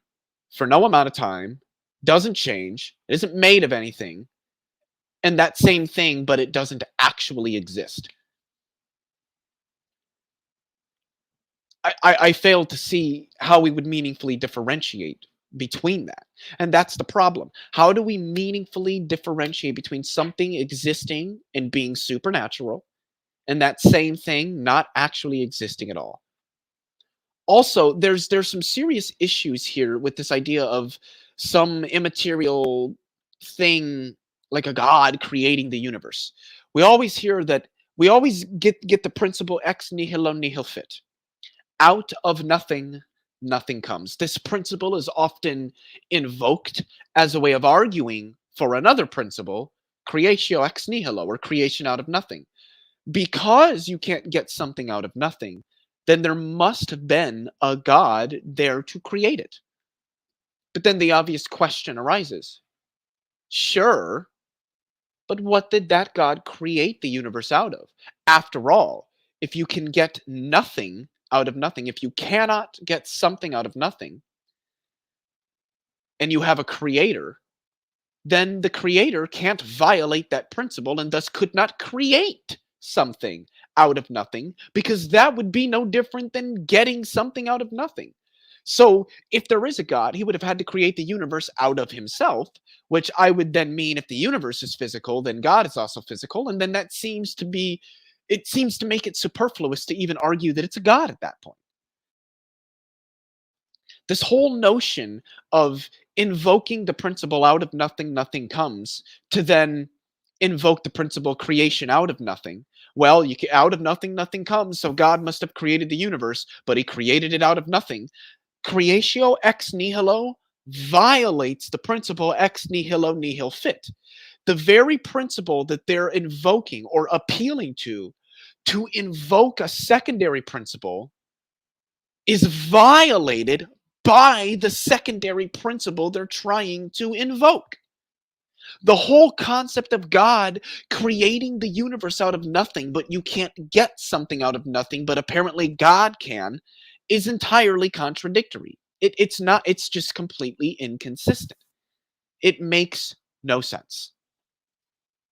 for no amount of time, doesn't change, isn't made of anything, and that same thing, but it doesn't actually exist? I fail to see how we would meaningfully differentiate between that. And that's the problem. How do we meaningfully differentiate between something existing and being supernatural and that same thing not actually existing at all? Also, there's some serious issues here with this idea of some immaterial thing like a god creating the universe. We always hear that, we always get the principle ex nihilo nihil fit. Out of nothing, nothing comes. This principle is often invoked as a way of arguing for another principle, creatio ex nihilo, or creation out of nothing. Because you can't get something out of nothing, then there must have been a God there to create it. But then the obvious question arises. Sure, but what did that God create the universe out of? After all, if you can get nothing out of nothing, if you cannot get something out of nothing, and you have a creator, then the creator can't violate that principle and thus could not create something out of nothing, because that would be no different than getting something out of nothing. So, if there is a God, he would have had to create the universe out of himself, which I would then mean if the universe is physical, then God is also physical. And then that seems to be, it seems to make it superfluous to even argue that it's a God at that point. This whole notion of invoking the principle out of nothing, nothing comes, to then invoke the principle creation out of nothing. Well, out of nothing, nothing comes, so God must have created the universe, but he created it out of nothing. Creatio ex nihilo violates the principle ex nihilo nihil fit. The very principle that they're invoking or appealing to invoke a secondary principle, is violated by the secondary principle they're trying to invoke. The whole concept of God creating the universe out of nothing, but you can't get something out of nothing, but apparently God can, is entirely contradictory. It's not, it's just completely inconsistent. It makes no sense.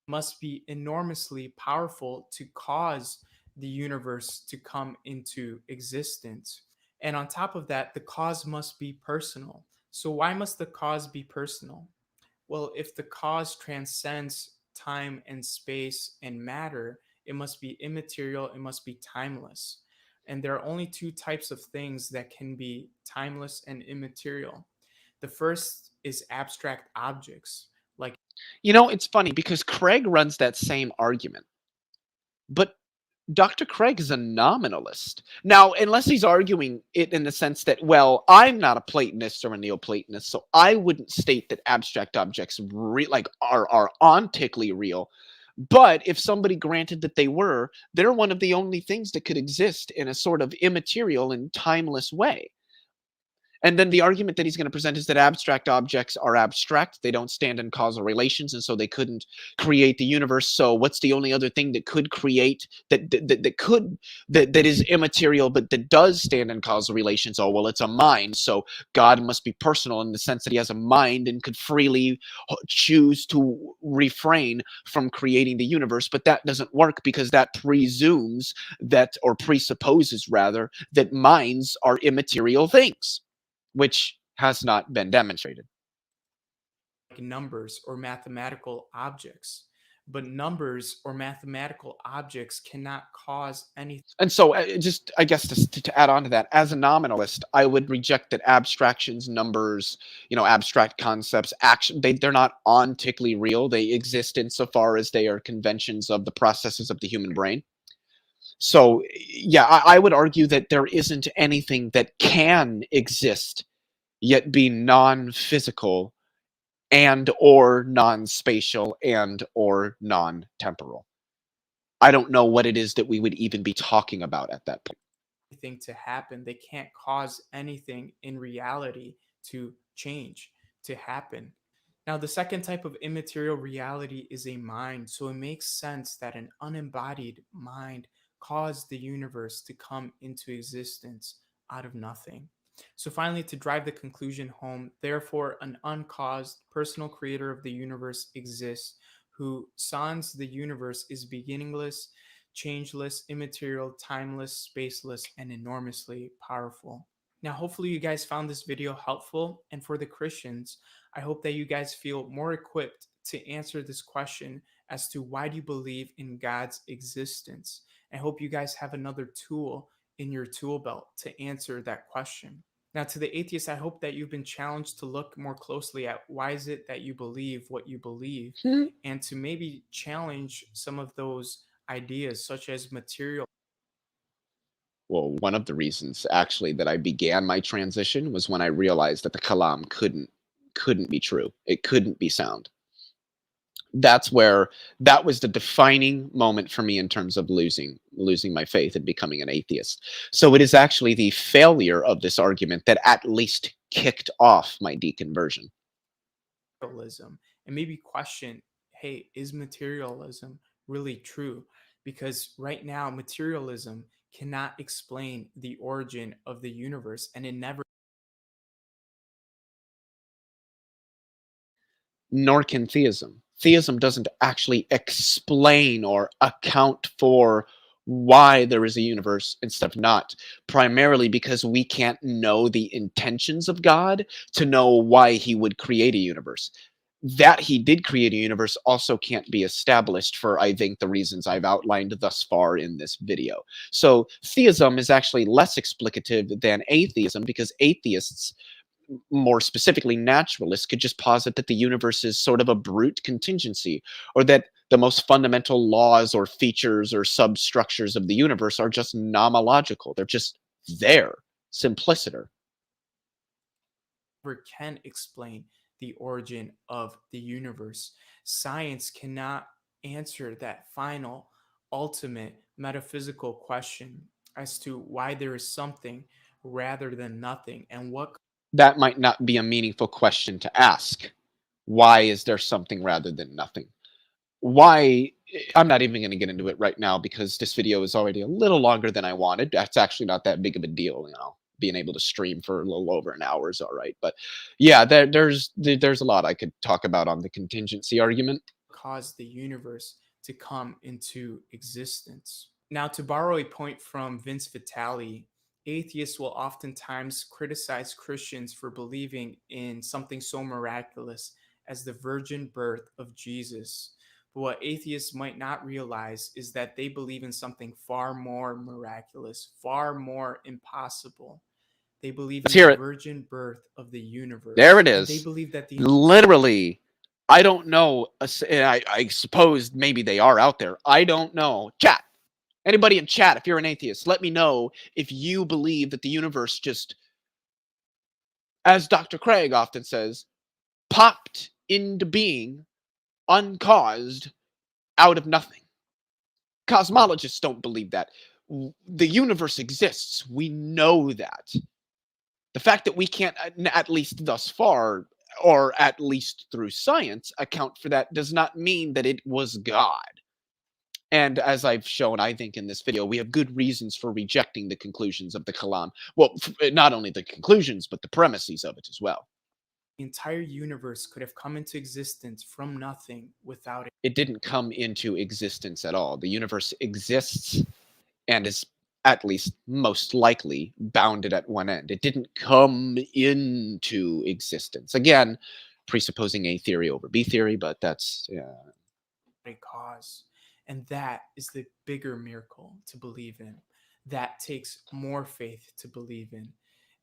Must be enormously powerful to cause the universe to come into existence. And on top of that, the cause must be personal. So, why must the cause be personal? Well, if the cause transcends time and space and matter, it must be immaterial, it must be timeless. And there are only two types of things that can be timeless and immaterial. The first is abstract objects, like You know, it's funny because Craig runs that same argument, but Dr. Craig is a nominalist. Now, unless he's arguing it in the sense that, well, I'm not a Platonist or a Neoplatonist, so I wouldn't state that abstract objects are ontically real. But if somebody granted that they were, they're one of the only things that could exist in a sort of immaterial and timeless way. And then the argument that he's going to present is that abstract objects are abstract. They don't stand in causal relations, and so they couldn't create the universe. So what's the only other thing that could create, that is immaterial but that does stand in causal relations? Oh, well, it's a mind. So God must be personal in the sense that he has a mind and could freely choose to refrain from creating the universe. But that doesn't work because that presumes that, or presupposes rather, that minds are immaterial things, which has not been demonstrated. numbers or mathematical objects. But numbers or mathematical objects cannot cause anything. And so, just I guess to add on to that, as a nominalist, I would reject that abstractions, numbers, abstract concepts, they're not ontically real. They exist insofar as they are conventions of the processes of the human brain. So, yeah, I would argue that there isn't anything that can exist yet be non-physical and or non-spatial and or non-temporal. I don't know what it is that we would even be talking about at that point. anything to happen. They can't cause anything in reality to change, to happen. Now, the second type of immaterial reality is a mind. So it makes sense that an unembodied mind caused the universe to come into existence out of nothing. So, finally, to drive the conclusion home, therefore, an uncaused personal creator of the universe exists who sans the universe is beginningless, changeless, immaterial, timeless, spaceless, and enormously powerful. Now, hopefully, you guys found this video helpful. And for the Christians, I hope that you guys feel more equipped to answer this question as to why do you believe in God's existence. I hope you guys have another tool in your tool belt to answer that question. Now, to the atheists, I hope that you've been challenged to look more closely at why is it that you believe what you believe, and to maybe challenge some of those ideas, such as material. Well, one of the reasons actually that I began my transition was when I realized that the Kalam couldn't be true. It couldn't be sound. That's where that was the defining moment for me in terms of losing my faith and becoming an atheist. So it is actually the failure of this argument that at least kicked off my deconversion. Materialism, and maybe question, hey, is materialism really true? Because right now, materialism cannot explain the origin of the universe, and it never. Nor can theism. Theism doesn't actually explain or account for why there is a universe instead of not, primarily because we can't know the intentions of God to know why he would create a universe. That he did create a universe also can't be established for, I think, the reasons I've outlined thus far in this video. So theism is actually less explicative than atheism because atheists, more specifically naturalists, could just posit that the universe is sort of a brute contingency, or that the most fundamental laws or features or substructures of the universe are just nomological. They're just there, simpliciter. never can explain the origin of the universe. Science cannot answer that final, ultimate metaphysical question as to why there is something rather than nothing, and what That might not be a meaningful question to ask. Why is there something rather than nothing? Why? I'm not even going to get into it right now because this video is already a little longer than I wanted. That's actually not that big of a deal, you know. Being able to stream for a little over an hour is all right. But yeah, there's a lot I could talk about on the contingency argument. caused the universe to come into existence. Now, to borrow a point from Vince Vitale, atheists will oftentimes criticize Christians for believing in something so miraculous as the virgin birth of Jesus. But what atheists might not realize is that they believe in something far more miraculous, far more impossible. They believe Let's in the hear it. virgin birth of the There universe, it and they is. believe that the Literally, I don't know. I suppose maybe they are out there. I don't know. Chat. Anybody in chat, if you're an atheist, let me know if you believe that the universe just, as Dr. Craig often says, popped into being uncaused out of nothing. Cosmologists don't believe that. The universe exists. We know that. The fact that we can't, at least thus far, or at least through science, account for that does not mean that it was God. And as I've shown, I think in this video, we have good reasons for rejecting the conclusions of the Kalam. Well, not only the conclusions, but the premises of it as well. the entire universe could have come into existence from nothing without it. It didn't come into existence at all. The universe exists and is at least most likely bounded at one end. It didn't come into existence. Again, presupposing A theory over B theory, but that's A cause. And that is the bigger miracle to believe in. That takes more faith to believe in.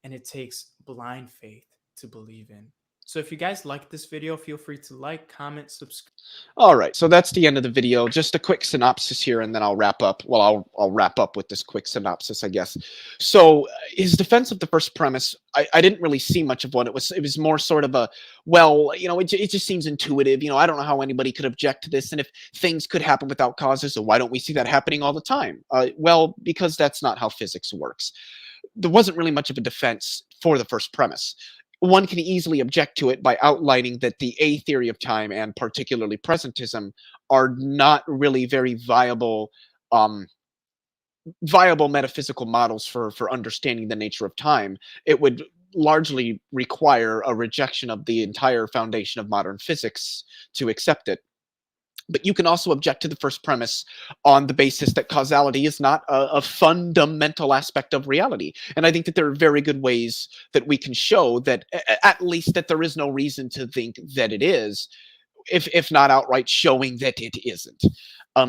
And it takes blind faith to believe in. So if you guys like this video, feel free to like, comment, subscribe. All right, so that's the end of the video. Just a quick synopsis here, and then I'll wrap up. Well, I'll wrap up with this quick synopsis, I guess. So his defense of the first premise, I didn't really see much of one. It was more sort of a, well, it just seems intuitive. I don't know how anybody could object to this, and if things could happen without causes, so why don't we see that happening all the time? Well, because that's not how physics works. There wasn't really much of a defense for the first premise. One can easily object to it by outlining that the A theory of time, and particularly presentism, are not really very viable metaphysical models for understanding the nature of time. It would largely require a rejection of the entire foundation of modern physics to accept it. But you can also object to the first premise on the basis that causality is not a fundamental aspect of reality. And I think that there are very good ways that we can show that, at least, that there is no reason to think that it is, if not outright showing that it isn't.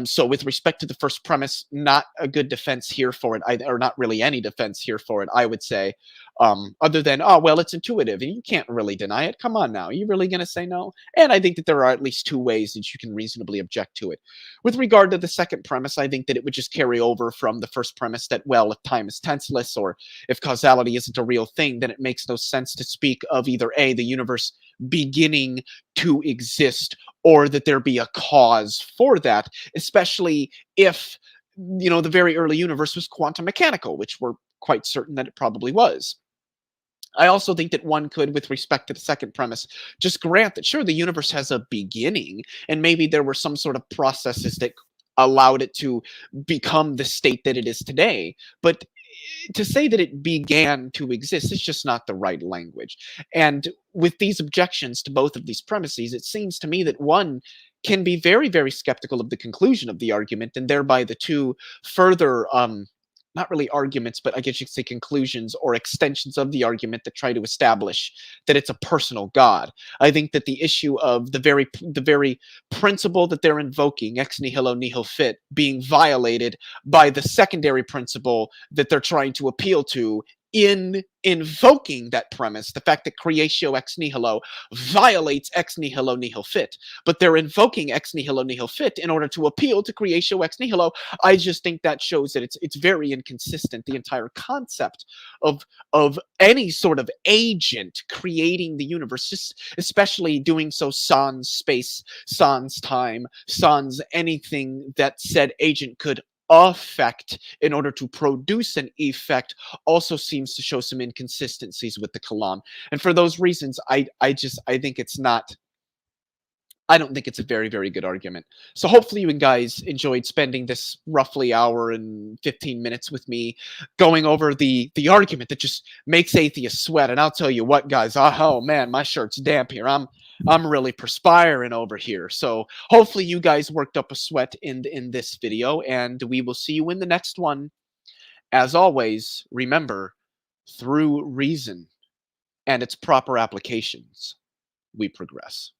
So with respect to the first premise, not a good defense here for it, or not really any defense here for it, I would say, other than, oh, well, it's intuitive, and you can't really deny it. Come on now, are you really going to say no? And I think that there are at least two ways that you can reasonably object to it. With regard to the second premise, I think that it would just carry over from the first premise that, well, if time is tenseless, or if causality isn't a real thing, then it makes no sense to speak of either A, the universe beginning to exist, or that there be a cause for that, especially if, the very early universe was quantum mechanical, which we're quite certain that it probably was. I also think that one could, with respect to the second premise, just grant that, sure, the universe has a beginning, and maybe there were some sort of processes that allowed it to become the state that it is today. But to say that it began to exist is just not the right language. And with these objections to both of these premises, it seems to me that one can be very, very skeptical of the conclusion of the argument, and thereby the two further, not really arguments, but I guess you could say conclusions or extensions of the argument that try to establish that it's a personal God. I think that the issue of the very principle that they're invoking, ex nihilo nihil fit, being violated by the secondary principle that they're trying to appeal to in invoking that premise, the fact that creatio ex nihilo violates ex nihilo nihil fit, but they're invoking ex nihilo nihil fit in order to appeal to creatio ex nihilo. I just think that shows that it's very inconsistent. The entire concept of any sort of agent creating the universe, just especially doing so sans space, sans time, sans anything that said agent could affect in order to produce an effect, also seems to show some inconsistencies with the Kalam. And for those reasons, I think it's not, I don't think it's a very, very good argument. So hopefully you guys enjoyed spending this roughly hour and 15 minutes with me going over the argument that just makes atheists sweat. And I'll tell you what, guys, oh man, my shirt's damp here. I'm really perspiring over here. So hopefully you guys worked up a sweat in this video, and we will see you in the next one. As always, remember, through reason and its proper applications, we progress.